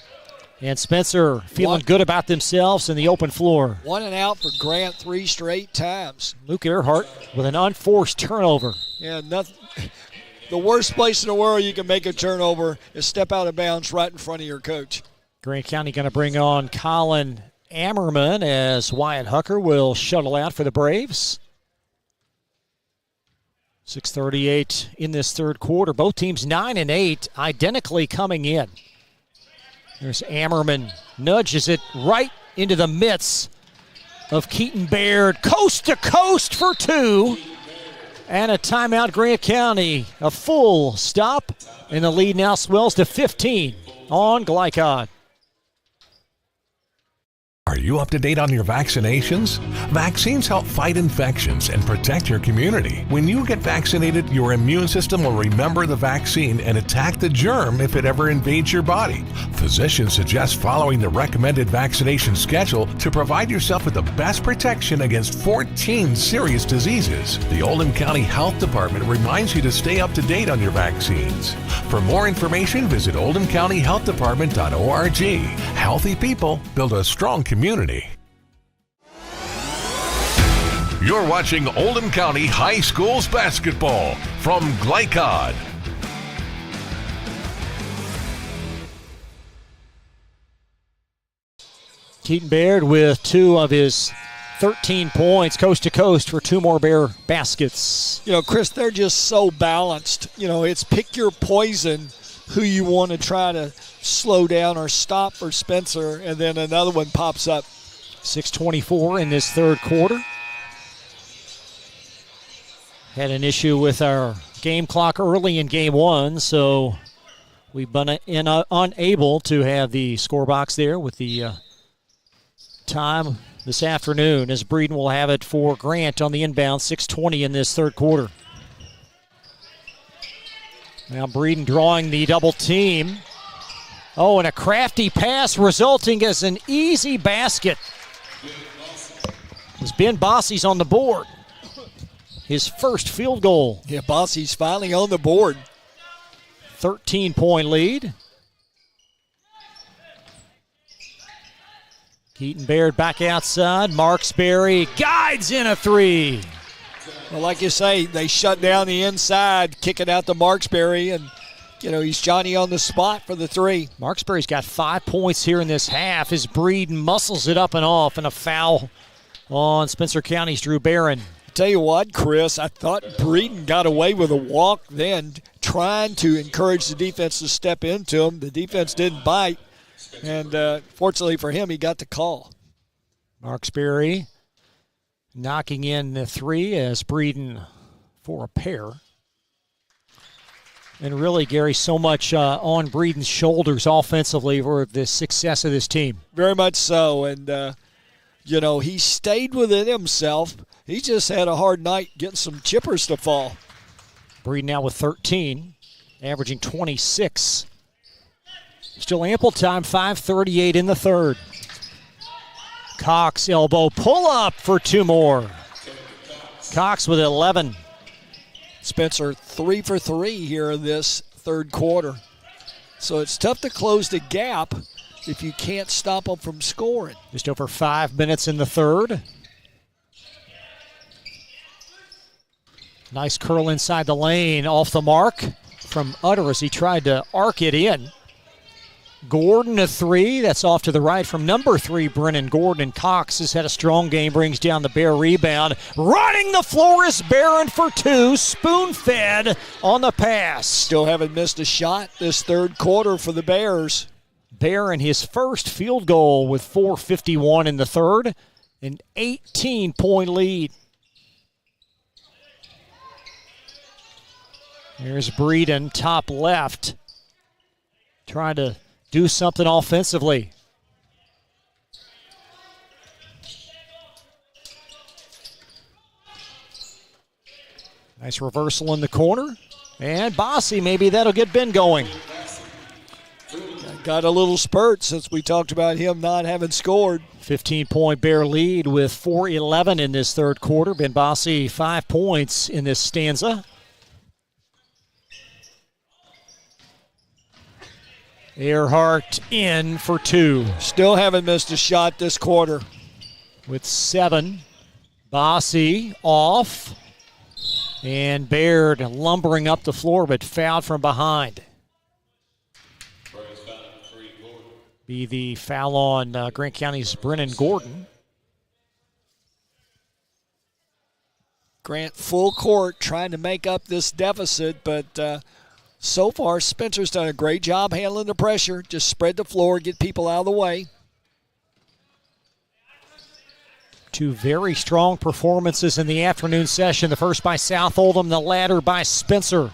And Spencer feeling good about themselves in the open floor. 1 and out for Grant 3 straight times. Luke Earhart with an unforced turnover. Yeah, nothing. The worst place in the world you can make a turnover is step out of bounds right in front of your coach. Grant County going to bring on Colin Ammerman as Wyatt Hucker will shuttle out for the Braves. 6:38 in this third quarter. Both teams 9 and 8, identically coming in. There's Ammerman, nudges it right into the midst of Keaton Baird, coast to coast for two. And a timeout, Grant County. A full stop, and the lead now swells to 15 on Glycod. Are you up to date on your vaccinations? Vaccines help fight infections and protect your community. When you get vaccinated, your immune system will remember the vaccine and attack the germ if it ever invades your body. Physicians suggest following the recommended vaccination schedule to provide yourself with the best protection against 14 serious diseases. The Oldham County Health Department reminds you to stay up to date on your vaccines. For more information, visit oldhamcountyhealthdepartment.org. Healthy people build a strong community. You're watching Oldham County High Schools basketball from Glycod. Keaton Baird with 2 of his 13 points, coast to coast for 2 more Bear baskets. You know, Chris, they're just so balanced. You know, it's pick your poison, who you want to try to slow down or stop for Spencer, and then another one pops up. 6:24 in this third quarter. Had an issue with our game clock early in game 1, so we've been unable to have the score box there with the time this afternoon, as Breeden will have it for Grant on the inbound. 6:20 in this third quarter. Now Breeden drawing the double team. Oh, and a crafty pass resulting as an easy basket. As Ben Bossy's on the board. His first field goal. Yeah, Bossy's finally on the board. 13-point lead. Keaton Baird back outside. Marksberry guides in a 3. Well, like you say, they shut down the inside, kicking out to Marksberry, and, you know, he's Johnny on the spot for the 3. Marksberry's got 5 points here in this half as Breeden muscles it up and off, and a foul on Spencer County's Drew Barron. Tell you what, Chris, I thought Breeden got away with a walk then, trying to encourage the defense to step into him. The defense didn't bite, and fortunately for him, he got the call. Marksberry knocking in the 3 as Breeden for a pair. And really, Gary, so much on Breeden's shoulders offensively for the success of this team. Very much so. And, he stayed within himself. He just had a hard night getting some chippers to fall. Breeden now with 13, averaging 26. Still ample time, 5:38 in the third. Cox elbow pull-up for 2 more. Cox with 11. Spencer 3 for 3 here in this third quarter. So it's tough to close the gap if you can't stop them from scoring. Just over 5 minutes in the third. Nice curl inside the lane, off the mark from Utter as he tried to arc it in. Gordon a 3, that's off to the right from number 3, Brennan Gordon. And Cox has had a strong game, brings down the Bear rebound. Running the floor is Barron for 2, spoon-fed on the pass. Still haven't missed a shot this third quarter for the Bears. Barron his first field goal with 4:51 in the third, an 18-point lead. Here's Breeden, top left, trying to do something offensively. Nice reversal in the corner. And Bossy, maybe that'll get Ben going. Got a little spurt since we talked about him not having scored. 15-point Bear lead with 4:11 in this third quarter. Ben Bossy, 5 points in this stanza. Earhart in for 2. Still haven't missed a shot this quarter. With 7. Bossy off. And Baird lumbering up the floor, but fouled from behind. Be the foul on Grant County's Brennan Gordon. Grant full court trying to make up this deficit, but so far Spencer's done a great job handling the pressure. Just spread the floor, get people out of the way. 2 very strong performances in the afternoon session. The first by South Oldham, the latter by Spencer.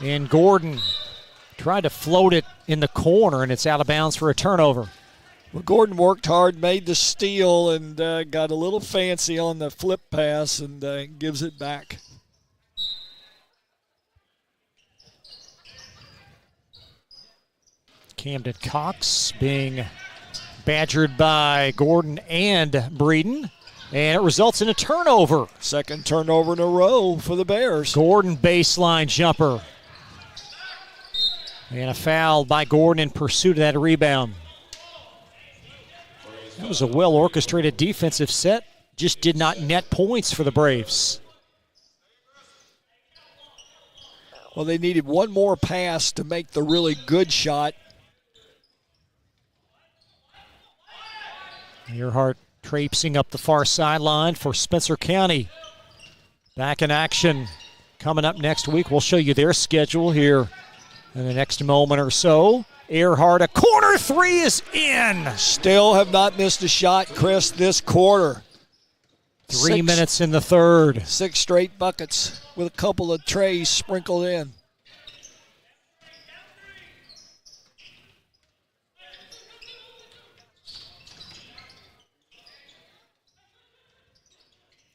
And Gordon tried to float it in the corner, and it's out of bounds for a turnover. Well, Gordon worked hard, made the steal, and got a little fancy on the flip pass and gives it back. Camden Cox being badgered by Gordon and Breeden, and it results in a turnover. Second turnover in a row for the Bears. Gordon baseline jumper. And a foul by Gordon in pursuit of that rebound. That was a well-orchestrated defensive set. Just did not net points for the Braves. Well, they needed one more pass to make the really good shot. Earhart traipsing up the far sideline for Spencer County. Back in action coming up next week. We'll show you their schedule here in the next moment or so. Earhart, a corner 3 is in. Still have not missed a shot, Chris, this quarter. 3 minutes in the third. 6 straight buckets with a couple of trays sprinkled in.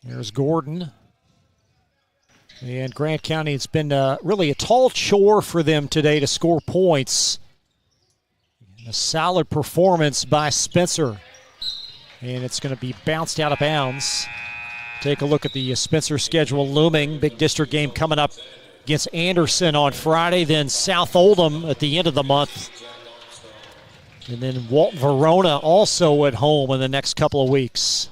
There's Gordon. And Grant County, it's been really a tall chore for them today to score points. A solid performance by Spencer. And it's going to be bounced out of bounds. Take a look at the Spencer schedule looming. Big district game coming up against Anderson on Friday. Then South Oldham at the end of the month. And then Walton Verona also at home in the next couple of weeks.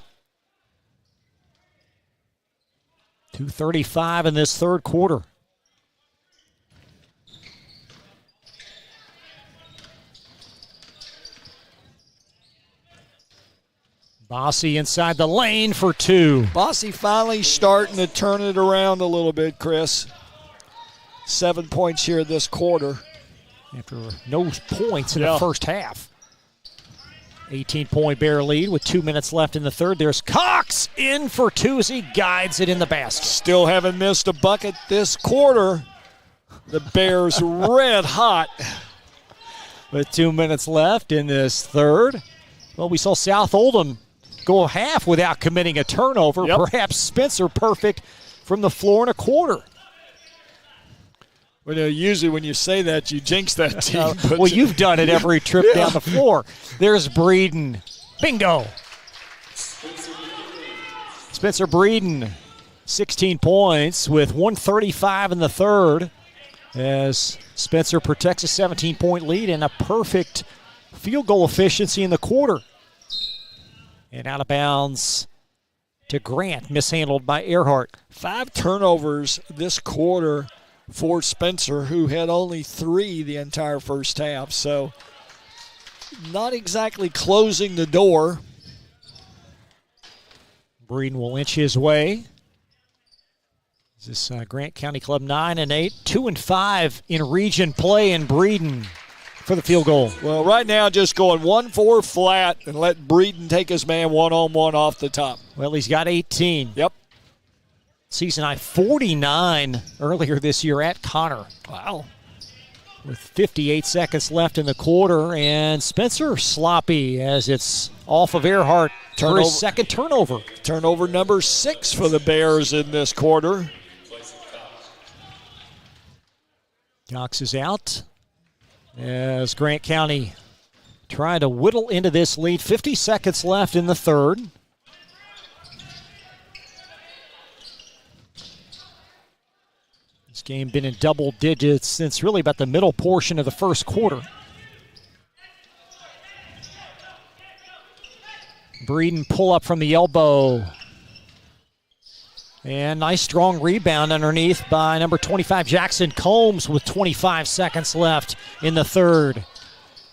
2:35 in this third quarter. Bossy inside the lane for 2. Bossy finally starting to turn it around a little bit, Chris. 7 points here this quarter. After no points in the first half. 18-point Bear lead with 2 minutes left in the third. There's Cox in for 2 as he guides it in the basket. Still haven't missed a bucket this quarter The Bears red hot. With 2 minutes left in this third. Well, we saw South Oldham go half without committing a turnover. Yep. Perhaps Spencer perfect from the floor in a quarter. Well, usually when you say that, you jinx that team. But Well, you've done it every trip down the floor. There's Breeden. Bingo. Spencer Breeden, 16 points with 1:35 in the third as Spencer protects a 17-point lead and a perfect field goal efficiency in the quarter. And out of bounds to Grant, mishandled by Earhart. 5 turnovers this quarter for Spencer, who had only 3 the entire first half. So not exactly closing the door. Breeden will inch his way. This Grant County Club 9-8, 2-5 in region play, and Breeden for the field goal. Well, right now just going 1-4 flat and let Breeden take his man one-on-one off the top. Well, he's got 18. Yep. Season high 49 earlier this year at Connor. Wow. With 58 seconds left in the quarter, and Spencer sloppy as it's off of Earhart for his second turnover. Turnover number 6 for the Bears in this quarter. Cox is out as Grant County trying to whittle into this lead. 50 seconds left in the third. This game been in double digits since really about the middle portion of the first quarter. Breeden pull up from the elbow. And nice strong rebound underneath by number 25, Jackson Combs, with 25 seconds left in the third.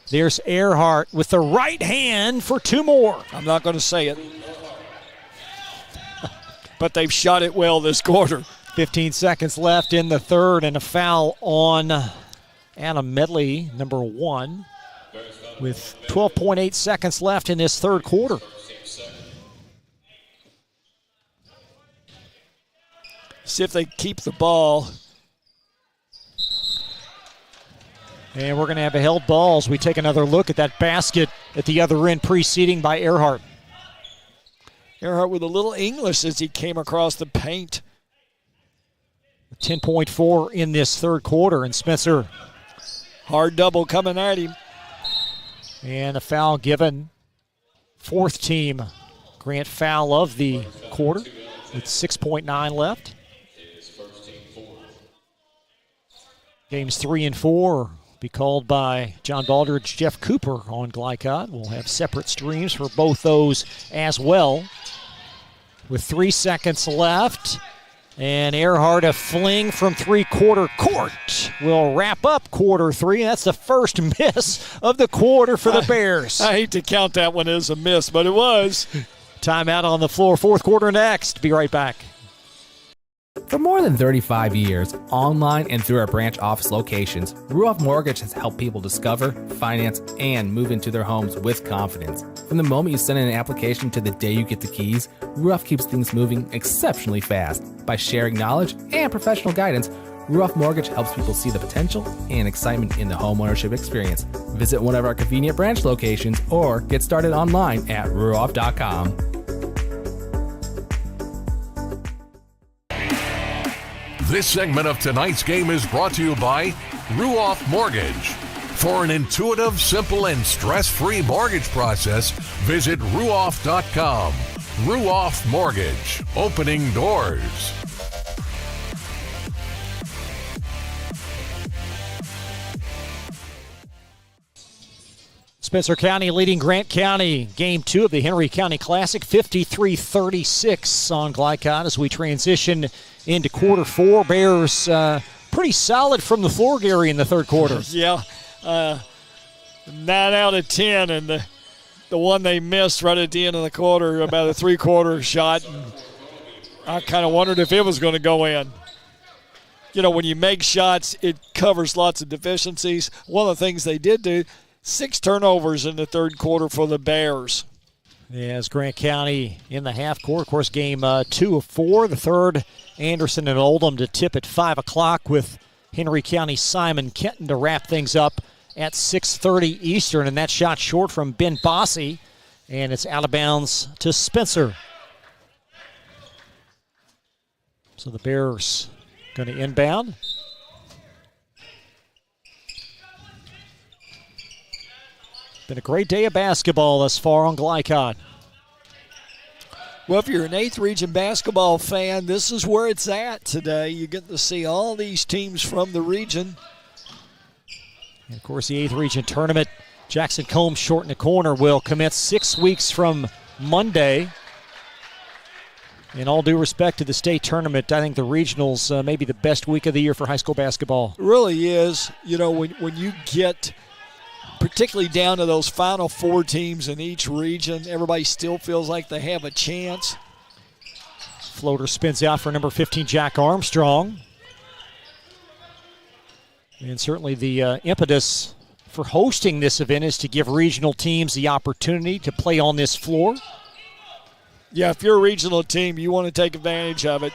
There's Earhart with the right hand for 2 more. I'm not going to say it. But they've shot it well this quarter. 15 seconds left in the third, and a foul on Adam Medley, number 1, with 12.8 seconds left in this third quarter. See if they keep the ball. And we're going to have a held ball as we take another look at that basket at the other end, preceding by Earhart. Earhart with a little English as he came across the paint. 10.4 in this third quarter, and Spencer. Hard double coming at him. And a foul given. 4th team Grant foul of the quarter with 6.9 left. Games 3 and 4 be called by John Baldridge, Jeff Cooper on Glycod. We'll have separate streams for both those as well. With 3 seconds left, and Earhart a fling from 3-quarter court will wrap up quarter 3. That's the first miss of the quarter for the Bears. I hate to count that one as a miss, but it was. Timeout on the floor. 4th quarter next. Be right back. For more than 35 years, online and through our branch office locations, Ruoff Mortgage has helped people discover, finance, and move into their homes with confidence. From the moment you send in an application to the day you get the keys, Ruoff keeps things moving exceptionally fast. By sharing knowledge and professional guidance, Ruoff Mortgage helps people see the potential and excitement in the homeownership experience. Visit one of our convenient branch locations or get started online at ruoff.com. This segment of tonight's game is brought to you by Ruoff Mortgage. For an intuitive, simple, and stress-free mortgage process, visit ruoff.com. Ruoff Mortgage, opening doors. Spencer County leading Grant County. Game 2 of the Henry County Classic, 53-36 on Glycod as we transition into quarter 4. Bears pretty solid from the floor, Gary, in the third quarter. Yeah, 9 out of 10, and the one they missed right at the end of the quarter, about a 3-quarter shot. And I kind of wondered if it was going to go in. You know, when you make shots, it covers lots of deficiencies. One of the things they did do, 6 turnovers in the third quarter for the Bears. As Grant County in the half court. Of course, game 2 of 4. The third, Anderson and Oldham to tip at 5 o'clock with Henry County Simon Kenton to wrap things up at 6:30 Eastern, and that shot short from Ben Bossy, and it's out of bounds to Spencer. So the Bears going to inbound. Been a great day of basketball thus far on Glycod. Well, if you're an 8th Region basketball fan, this is where it's at today. You get to see all these teams from the region. And of course, the 8th Region tournament, Jackson Combs short in the corner, will commence 6 weeks from Monday. In all due respect to the state tournament, I think the regionals may be the best week of the year for high school basketball. It really is. You know, when you get particularly down to those final 4 teams in each region, everybody still feels like they have a chance. Floater spins out for number 15, Jack Armstrong. And certainly the impetus for hosting this event is to give regional teams the opportunity to play on this floor. Yeah, if you're a regional team, you want to take advantage of it.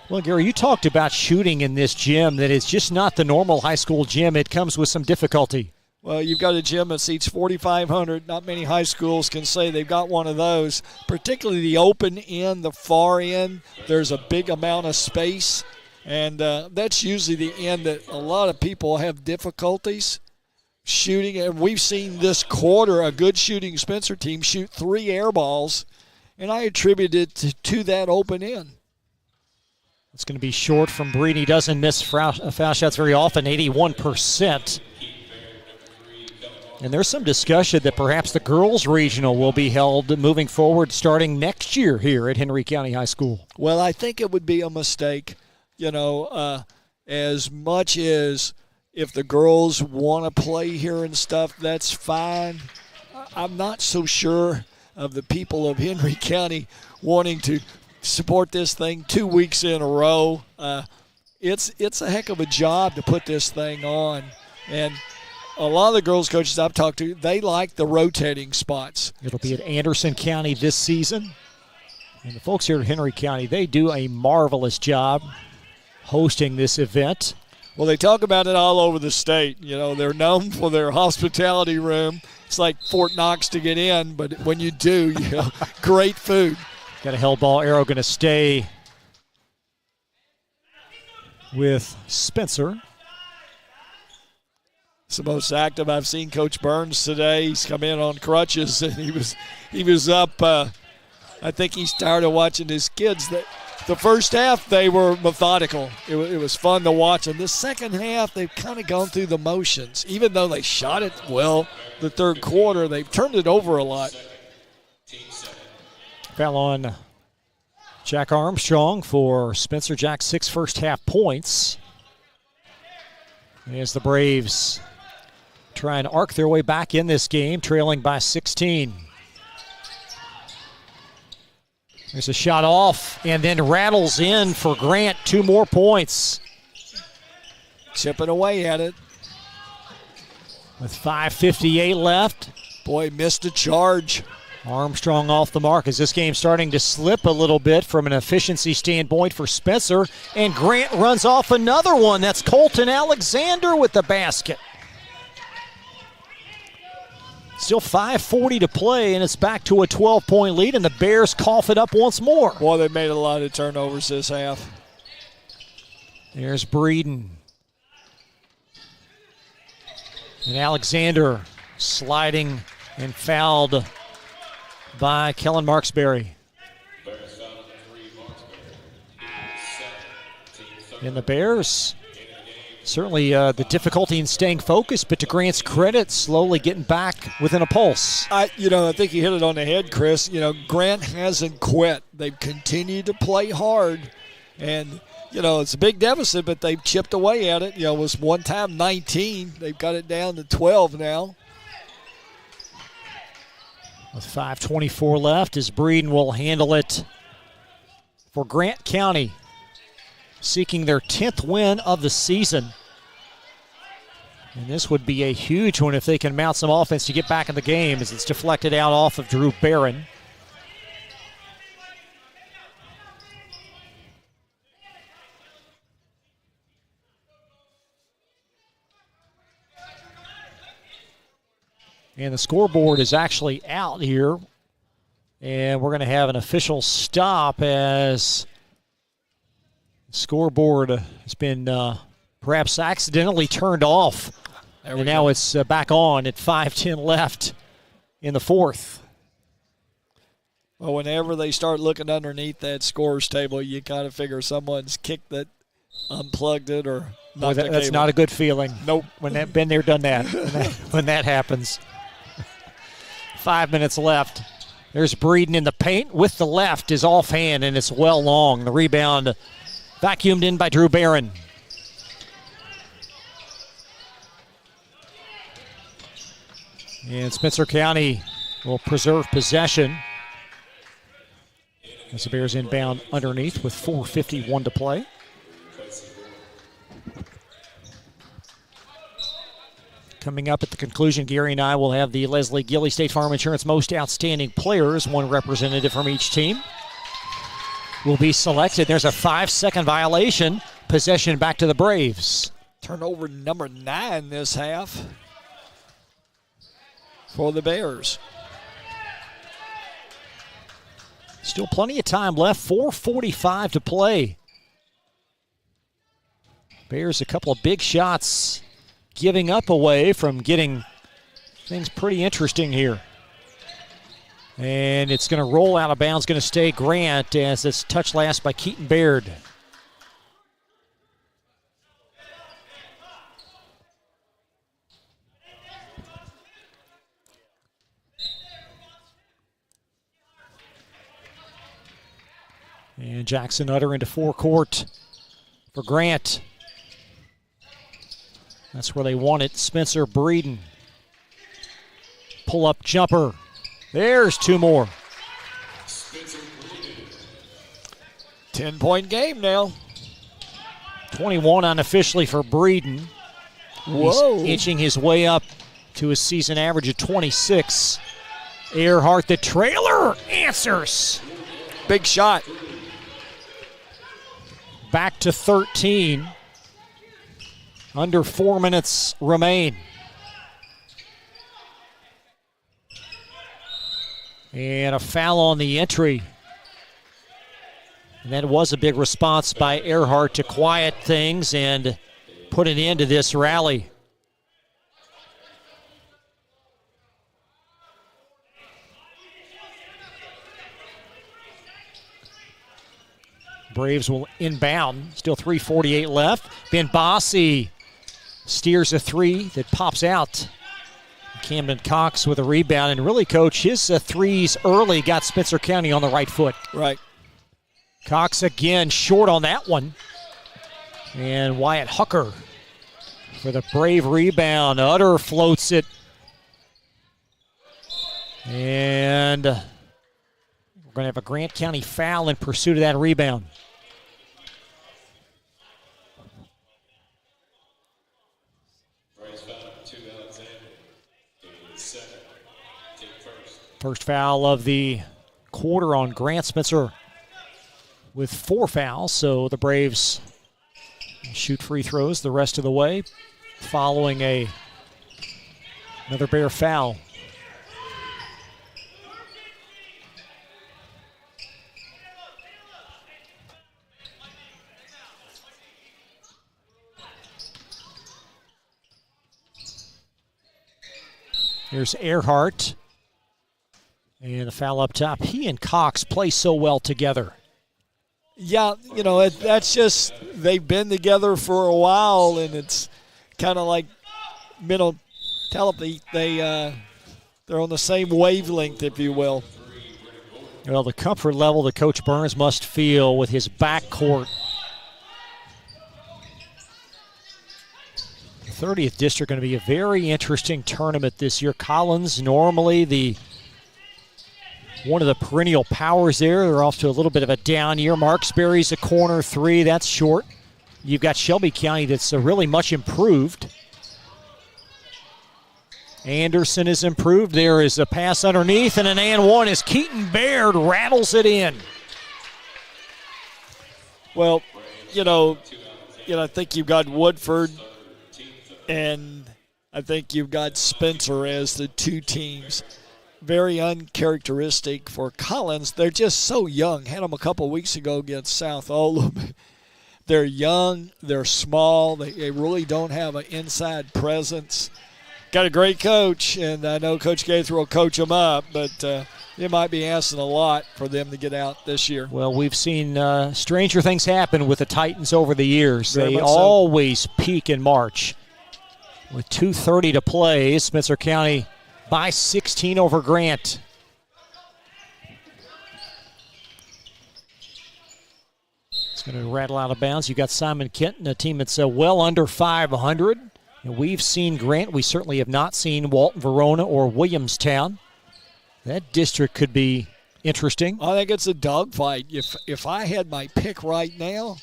Well, Gary, you talked about shooting in this gym, that it's just not the normal high school gym. It comes with some difficulty. Well, you've got a gym that seats 4,500. Not many high schools can say they've got one of those, particularly the open end, the far end. There's a big amount of space, and that's usually the end that a lot of people have difficulties shooting. And we've seen this quarter a good shooting Spencer team shoot 3 air balls, and I attribute it to that open end. It's going to be short from Breeden. He doesn't miss foul shots very often, 81%. And there's some discussion that perhaps the girls' regional will be held moving forward starting next year here at Henry County High School. Well, I think it would be a mistake, as much as if the girls want to play here and stuff, that's fine. I'm not so sure of the people of Henry County wanting to support this thing 2 weeks in a row. It's a heck of a job to put this thing on. And a lot of the girls' coaches I've talked to, they like the rotating spots. It'll be at Anderson County this season. And the folks here at Henry County, they do a marvelous job hosting this event. Well, they talk about it all over the state. You know, they're known for their hospitality room. It's like Fort Knox to get in, but when you do, great food. Got a held ball. Arrow going to stay with Spencer. It's the most active I've seen Coach Burns today. He's come in on crutches, and he was up. I think he's tired of watching his kids. The first half, they were methodical. It was fun to watch. And the second half, they've kind of gone through the motions. Even though they shot it well the third quarter, they've turned it over a lot. Foul on Jack Armstrong for Spencer. Jack's 6 first half points. As the Braves try and arc their way back in this game, trailing by 16. There's a shot off and then rattles in for Grant. 2 more points. Chipping away at it. With 5:58 left. Boy, missed a charge. Armstrong off the mark as this game's starting to slip a little bit from an efficiency standpoint for Spencer. And Grant runs off another one. That's Colton Alexander with the basket. Still 5:40 to play, and it's back to a 12-point lead, and the Bears cough it up once more. Boy, they made a lot of turnovers this half. There's Breeden. And Alexander sliding and fouled by Kellen Marksberry. And the Bears, certainly the difficulty in staying focused, but to Grant's credit, slowly getting back within a pulse. I think you hit it on the head, Chris. Grant hasn't quit. They've continued to play hard. And, it's a big deficit, but they've chipped away at it. It was one time 19. They've got it down to 12 now. With 5:24 left, as Breeden will handle it for Grant County, seeking their 10th win of the season. And this would be a huge one if they can mount some offense to get back in the game, as it's deflected out off of Drew Barron. And the scoreboard is actually out here. And we're going to have an official stop as the scoreboard has been perhaps accidentally turned off. And now it's back on at 5:10 left in the fourth. Well, whenever they start looking underneath that scores table, you kind of figure someone's kicked it, unplugged it, or knocked the that's cable. not a good feeling. Nope. When that been there, done that. when that happens. 5 minutes left. There's Breeden in the paint with the left, is offhand, and it's well long. The rebound vacuumed in by Drew Barron. And Spencer County will preserve possession as the Bears inbound underneath with 4:51 to play. Coming up at the conclusion, Gary and I will have the Leslie Gilly State Farm Insurance Most Outstanding Players. One representative from each team will be selected. There's a 5-second violation. Possession back to the Braves. Turnover number 9 this half for the Bears. Still plenty of time left. 4:45 to play. Bears a couple of big shots giving up away from getting things pretty interesting here. And it's going to roll out of bounds, going to stay Grant as it's touched last by Keaton Baird. And Jackson Utter into forecourt for Grant. That's where they want it. Spencer Breeden. Pull-up jumper. There's two more. 10-point game now. 21 unofficially for Breeden. Whoa. He's inching his way up to his season average of 26. Earhart, the trailer, answers. Big shot. Back to 13. Under 4 minutes remain. And a foul on the entry. And that was a big response by Earhart to quiet things and put an end to this rally. Braves will inbound. Still 3:48 left. Ben Bossi steers a three that pops out. Camden Cox with a rebound. And really, Coach, his threes early got Spencer County on the right foot. Right. Cox again short on that one. And Wyatt Hucker for the Brave rebound. Utter floats it. And we're going to have a Grant County foul in pursuit of that rebound. First foul of the quarter on Grant. Spencer with 4 fouls, so the Braves shoot free throws the rest of the way following another Bear foul. Here's Earhart. And the foul up top. He and Cox play so well together. Yeah, you know, that's just, they've been together for a while, and it's kind of like mental telepathy. They're on the same wavelength, if you will. Well, the comfort level that Coach Burns must feel with his backcourt. The 30th District going to be a very interesting tournament this year. Collins, normally one of the perennial powers there. They're off to a little bit of a down year. Marksbury's a corner three. That's short. You've got Shelby County that's really much improved. Anderson is improved. There is a pass underneath and an and one as Keaton Baird rattles it in. Well, I think you've got Woodford and I think you've got Spencer as the two teams. Very uncharacteristic for Collins. They're just so young. Had them a couple weeks ago against South Oldham. They're young. They're small. They really don't have an inside presence. Got a great coach, and I know Coach Gaither will coach them up, but it might be asking a lot for them to get out this year. Well, we've seen stranger things happen with the Titans over the years. Very They much so. always peak in March. With 2:30 to play, Spencer County by 16 over Grant. It's going to rattle out of bounds. You've got Simon Kenton, a team that's well under 500. And we've seen Grant. We certainly have not seen Walton Verona or Williamstown. That district could be interesting. I think it's a dogfight. If I had my pick right now,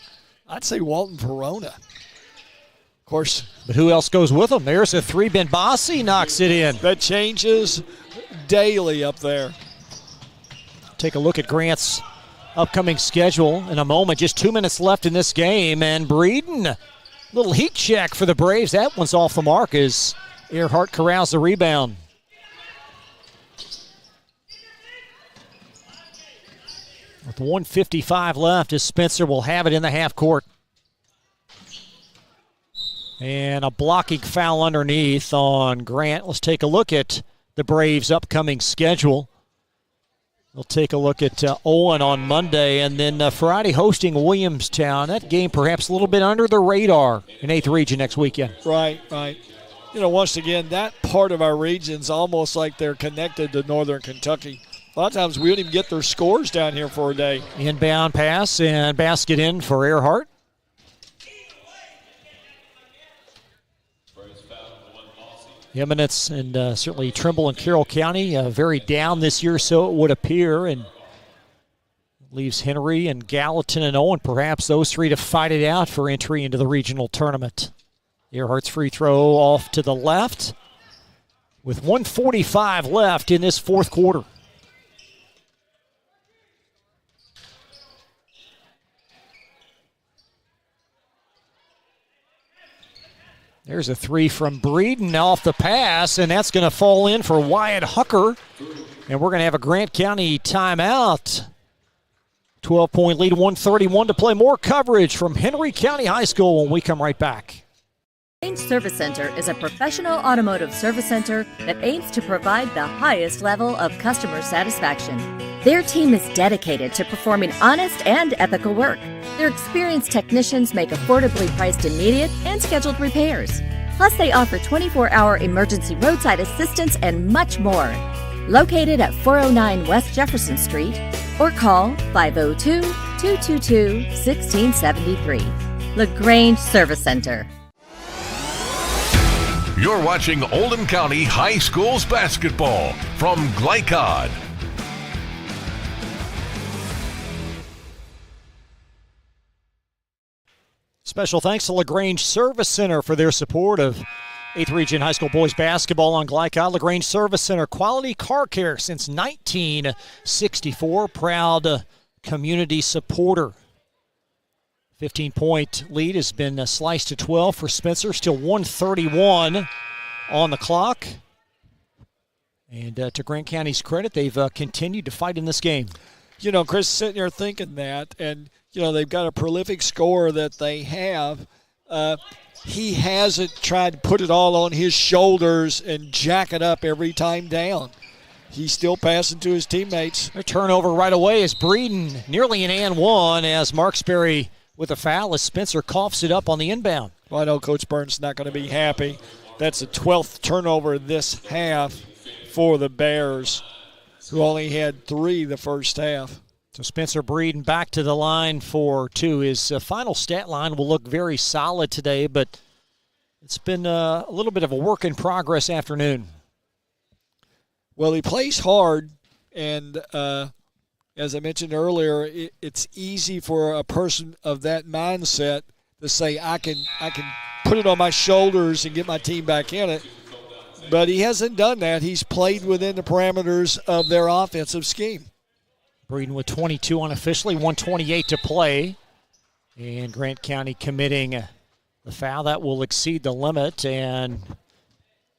I'd say Walton Verona. Of course. But who else goes with them? There's a three. Ben Bossi knocks it in. That changes daily up there. Take a look at Grant's upcoming schedule in a moment. Just 2 minutes left in this game. And Breeden, little heat check for the Braves. That one's off the mark as Earhart corrals the rebound. With 1:55 left, as Spencer will have it in the half court. And a blocking foul underneath on Grant. Let's take a look at the Braves' upcoming schedule. We'll take a look at Owen on Monday, and then Friday hosting Williamstown. That game perhaps a little bit under the radar in 8th Region next weekend. Right. You know, once again, that part of our region's almost like they're connected to Northern Kentucky. A lot of times we don't even get their scores down here for a day. Inbound pass and basket in for Earhart. Eminence and certainly Trimble and Carroll County very down this year, so it would appear, and leaves Henry and Gallatin and Owen, perhaps those three to fight it out for entry into the regional tournament. Earhart's free throw off to the left with 1:45 left in this fourth quarter. There's a three from Breeden off the pass, and that's going to fall in for Wyatt Hucker. And we're going to have a Grant County timeout. 12-point lead, 1:31 to play. More coverage from Henry County High School when we come right back. LaGrange Service Center is a professional automotive service center that aims to provide the highest level of customer satisfaction. Their team is dedicated to performing honest and ethical work. Their experienced technicians make affordably priced immediate and scheduled repairs. Plus, they offer 24-hour emergency roadside assistance and much more. Located at 409 West Jefferson Street, or call 502-222-1673. LaGrange Service Center. You're watching Oldham County High Schools basketball from Glycod. Special thanks to LaGrange Service Center for their support of 8th Region High School boys basketball on Glycod. LaGrange Service Center, quality car care since 1964. Proud community supporter. 15-point lead has been sliced to 12 for Spencer. Still 1:31 on the clock. And to Grant County's credit, they've continued to fight in this game. You know, Chris, sitting there thinking that, and, you know, they've got a prolific scorer that they have. He hasn't tried to put it all on his shoulders and jack it up every time down. He's still passing to his teammates. A turnover right away is Breeden, nearly an and one as Marksberry with a foul as Spencer coughs it up on the inbound. Well, I know Coach Burns is not going to be happy. That's the 12th turnover this half for the Bears, who only had 3 the first half. So Spencer Breeden back to the line for 2. His final stat line will look very solid today, but it's been a little bit of a work in progress afternoon. Well, he plays hard, and as I mentioned earlier, it's easy for a person of that mindset to say, I can put it on my shoulders and get my team back in it. But he hasn't done that. He's played within the parameters of their offensive scheme. Breeden with 22 unofficially, 1:28 to play. And Grant County committing the foul that will exceed the limit. And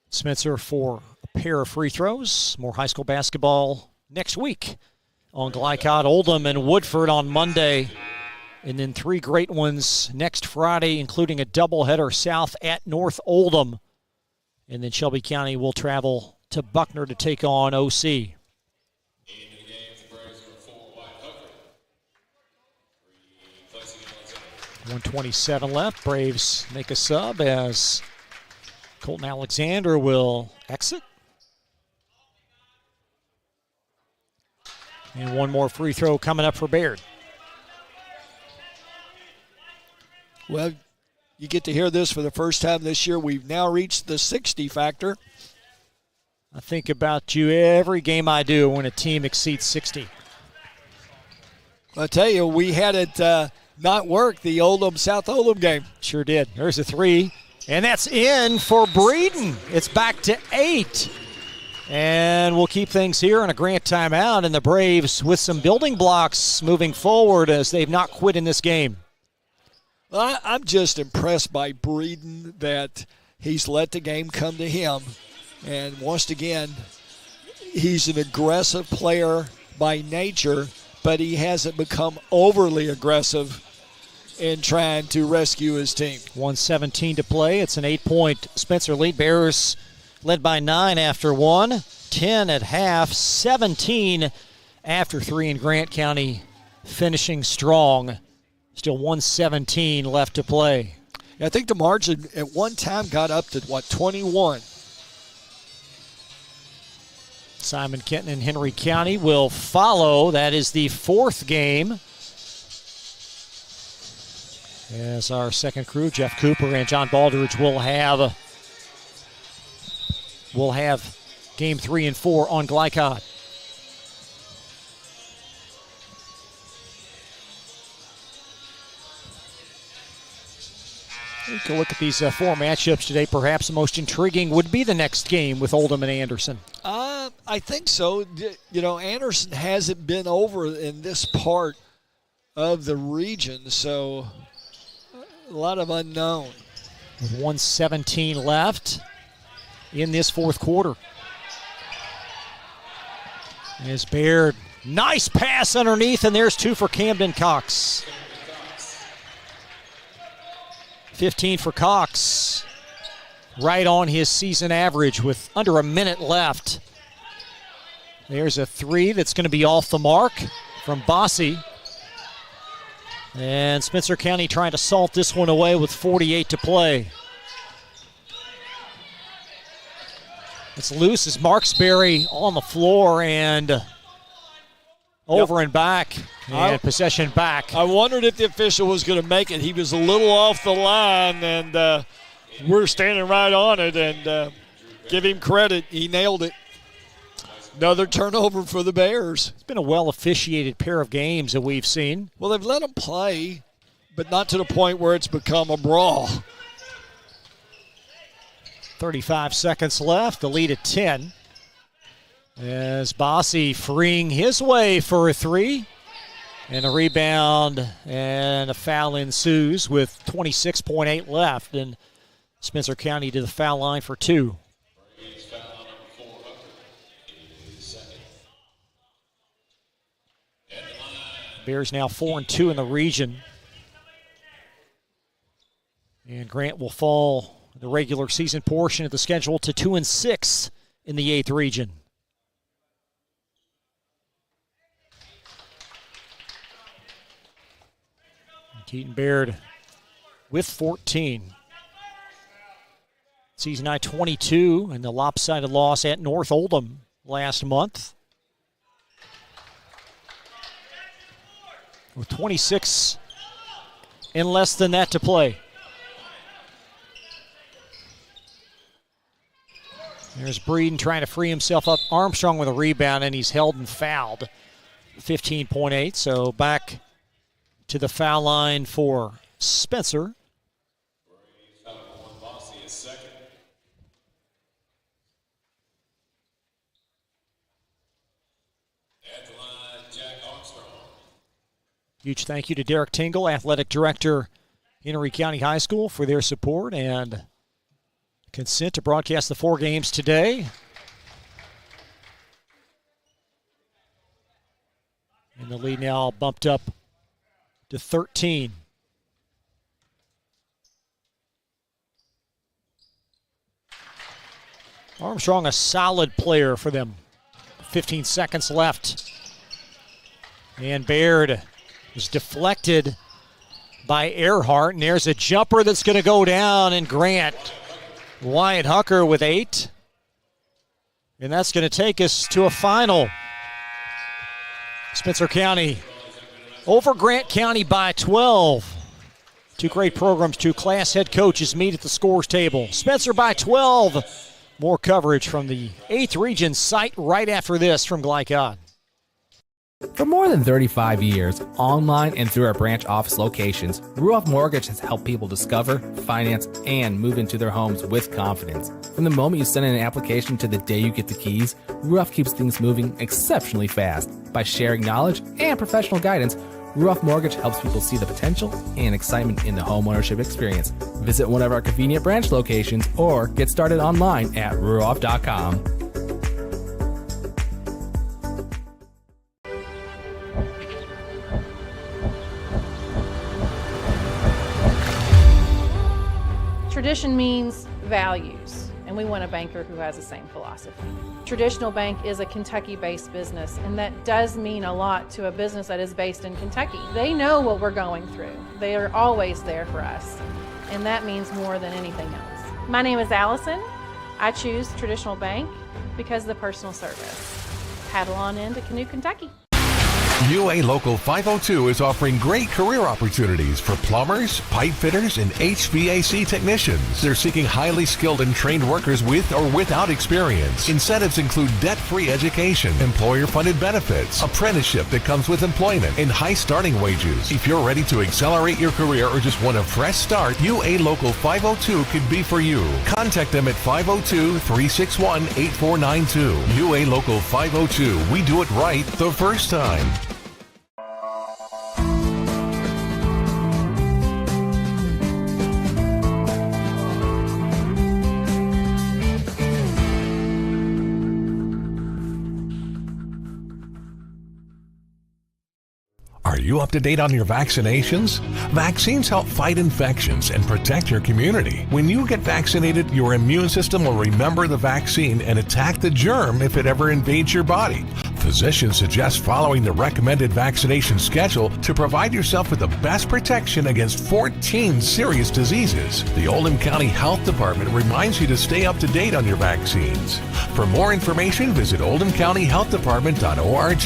Spencer for a pair of free throws. More high school basketball next week on Glycott, Oldham, and Woodford on Monday. And then 3 great ones next Friday, including a doubleheader south at North Oldham. And then Shelby County will travel to Buckner to take on OC. 1:27 left. Braves make a sub as Colton Alexander will exit. And one more free throw coming up for Baird. Well, you get to hear this for the first time this year. We've now reached the 60 factor. I think about you every game I do when a team exceeds 60. I'll tell you, we had it not work the South Oldham game. Sure did. There's a 3, and that's in for Breeden. It's back to 8. And we'll keep things here on a Grant timeout, and the Braves with some building blocks moving forward as they've not quit in this game. Well, I'm just impressed by Breeden that he's let the game come to him. And once again, he's an aggressive player by nature, but he hasn't become overly aggressive in trying to rescue his team. 1:17 to play. It's an 8-point Spencer lead. Bears led by 9 after 1, 10 at half, 17 after 3, and Grant County finishing strong. Still 1:17 left to play. I think the margin at one time got up to, 21? Simon Kenton and Henry County will follow. That is the 4th game. As our second crew, Jeff Cooper and John Baldridge, will have game 3 and 4 on Glycott. We can look at these 4 matchups today. Perhaps the most intriguing would be the next game with Oldham and Anderson. I think so. You know, Anderson hasn't been over in this part of the region, so a lot of unknown. With 1:17 left in this 4th quarter. As Baird, nice pass underneath, and there's 2 for Camden Cox. 15 for Cox, right on his season average with under a minute left. There's a 3 that's going to be off the mark from Bossy. And Spencer County trying to salt this one away with 48 to play. It's loose as Marksberry on the floor and over and back, and possession back. I wondered if the official was going to make it. He was a little off the line, and we're standing right on it, and give him credit. He nailed it. Another turnover for the Bears. It's been a well-officiated pair of games that we've seen. Well, they've let them play, but not to the point where it's become a brawl. 35 seconds left, the lead at 10. As Bossy freeing his way for a 3. And a rebound and a foul ensues with 26.8 left. And Spencer County to the foul line for 2. Bears now 4-2 in the region. And Grant will fall the regular season portion of the schedule to 2-6 in the 8th region. Keaton Baird with 14. Season high 22 and the lopsided loss at North Oldham last month. With 26 and less than that to play. There's Breeden trying to free himself up. Armstrong with a rebound, and he's held and fouled. 15.8, so back to the foul line for Spencer. Huge thank you to Derek Tingle, Athletic Director, Henry County High School, for their support, and consent to broadcast the 4 games today. And the lead now bumped up to 13. Armstrong, a solid player for them. 15 seconds left. And Baird was deflected by Earhart, and there's a jumper that's going to go down, and Grant. Wyatt Hucker with 8. And that's going to take us to a final. Spencer County over Grant County by 12. 2 great programs, 2 class head coaches meet at the scores table. Spencer by 12. More coverage from the 8th Region site right after this from Glycod. For more than 35 years, online and through our branch office locations, Ruoff Mortgage has helped people discover, finance, and move into their homes with confidence. From the moment you send in an application to the day you get the keys, Ruoff keeps things moving exceptionally fast. By sharing knowledge and professional guidance, Ruoff Mortgage helps people see the potential and excitement in the homeownership experience. Visit one of our convenient branch locations or get started online at ruoff.com. Tradition means values, and we want a banker who has the same philosophy. Traditional Bank is a Kentucky-based business, and that does mean a lot to a business that is based in Kentucky. They know what we're going through. They are always there for us, and that means more than anything else. My name is Allison. I choose Traditional Bank because of the personal service. Paddle on into Canoe, Kentucky. UA Local 502 is offering great career opportunities for plumbers, pipe fitters, and HVAC technicians. They're seeking highly skilled and trained workers with or without experience. Incentives include debt-free education, employer-funded benefits, apprenticeship that comes with employment, and high starting wages. If you're ready to accelerate your career or just want a fresh start, UA Local 502 could be for you. Contact them at 502-361-8492. UA Local 502. We do it right the first time. Are you up to date on your vaccinations? Vaccines help fight infections and protect your community. When you get vaccinated, your immune system will remember the vaccine and attack the germ if it ever invades your body. Physicians suggest following the recommended vaccination schedule to provide yourself with the best protection against 14 serious diseases. The Oldham County Health Department reminds you to stay up to date on your vaccines. For more information, visit oldhamcountyhealthdepartment.org.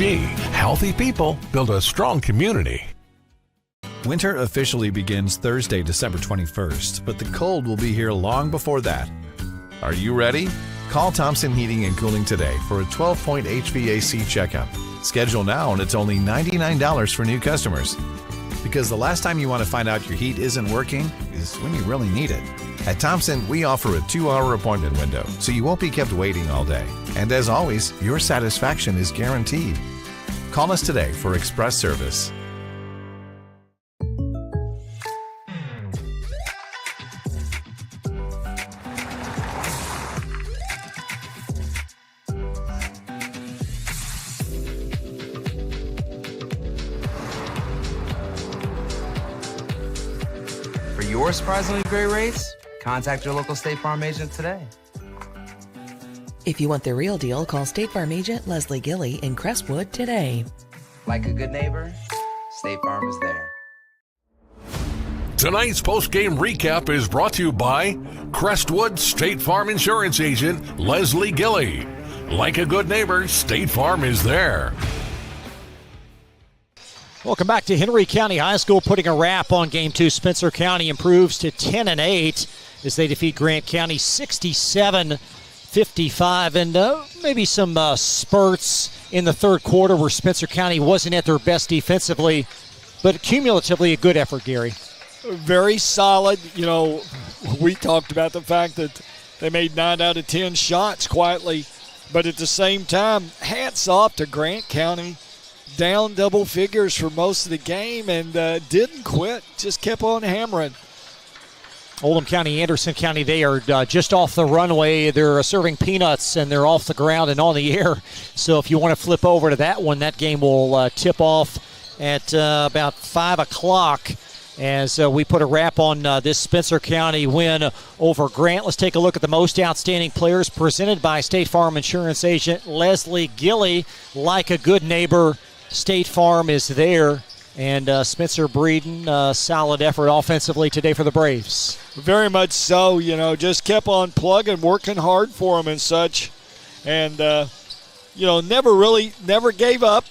Healthy people build a strong community. Winter officially begins Thursday, December 21st, but the cold will be here long before that. Are you ready? Call Thompson Heating and Cooling today for a 12-point HVAC checkup. Schedule now and it's only $99 for new customers. Because the last time you want to find out your heat isn't working is when you really need it. At Thompson, we offer a 2-hour appointment window, so you won't be kept waiting all day. And as always, your satisfaction is guaranteed. Call us today for express service. For your surprisingly great rates, contact your local State Farm agent today. If you want the real deal, call State Farm agent Leslie Gilly in Crestwood today. Like a good neighbor, State Farm is there. Tonight's post-game recap is brought to you by Crestwood State Farm Insurance Agent Leslie Gilly. Like a good neighbor, State Farm is there. Welcome back to Henry County High School, putting a wrap on Game 2. Spencer County improves to 10-8 as they defeat Grant County 67-55. And maybe some spurts in the third quarter where Spencer County wasn't at their best defensively, but cumulatively a good effort, Gary. Very solid. You know, we talked about the fact that they made 9 out of 10 shots quietly, but at the same time, hats off to Grant County. Down double figures for most of the game and didn't quit, just kept on hammering. Oldham County, Anderson County, they are just off the runway. They're serving peanuts, and they're off the ground and on the air. So if you want to flip over to that one, that game will tip off at about 5 o'clock as we put a wrap on this Spencer County win over Grant. Let's take a look at the most outstanding players presented by State Farm Insurance Agent Leslie Gilley. Like a good neighbor, State Farm is there. And Spencer Breeden, solid effort offensively today for the Braves. Very much so, just kept on plugging, working hard for them and such. And, never gave up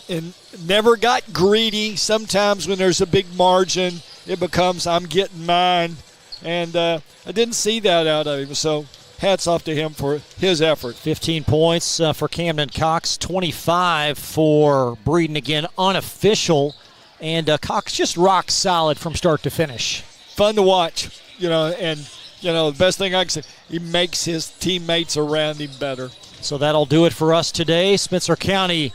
and never got greedy. Sometimes when there's a big margin, it becomes I'm getting mine. And I didn't see that out of him. So hats off to him for his effort. 15 points for Camden Cox, 25 for Breeden, again, unofficial. And Cox just rock solid from start to finish. Fun to watch, the best thing I can say, he makes his teammates around him better. So that'll do it for us today. Spencer County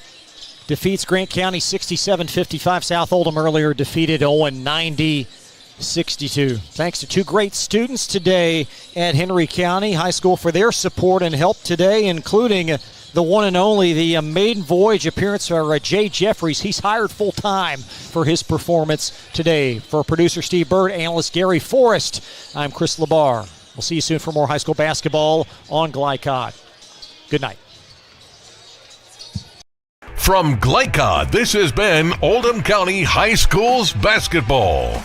defeats Grant County 67-55. South Oldham earlier defeated Owen 90-62. Thanks to two great students today at Henry County High School for their support and help today, including the one and only, the maiden voyage appearance for Jay Jeffries. He's hired full-time for his performance today. For producer Steve Bird, analyst Gary Forrest, I'm Chris Labar. We'll see you soon for more high school basketball on Glycod. Good night. From Glycod, this has been Oldham County High School's basketball.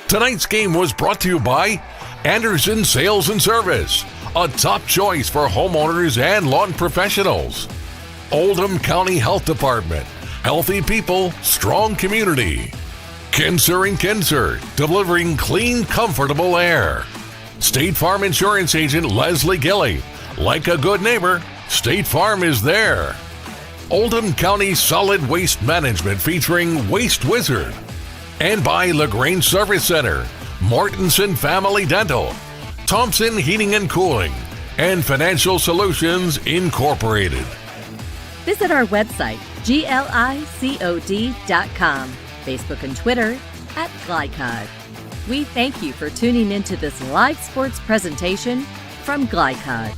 Tonight's game was brought to you by Anderson Sales and Service, a top choice for homeowners and lawn professionals. Oldham County Health Department, healthy people, strong community. Kinser & Kinser, delivering clean, comfortable air. State Farm Insurance Agent Leslie Gilley, like a good neighbor, State Farm is there. Oldham County Solid Waste Management featuring Waste Wizard. And by LaGrange Service Center, Mortensen Family Dental, Thompson Heating and Cooling, and Financial Solutions Incorporated. Visit our website, glicod.com, Facebook and Twitter @Glycod. We thank you for tuning into this live sports presentation from Glycod.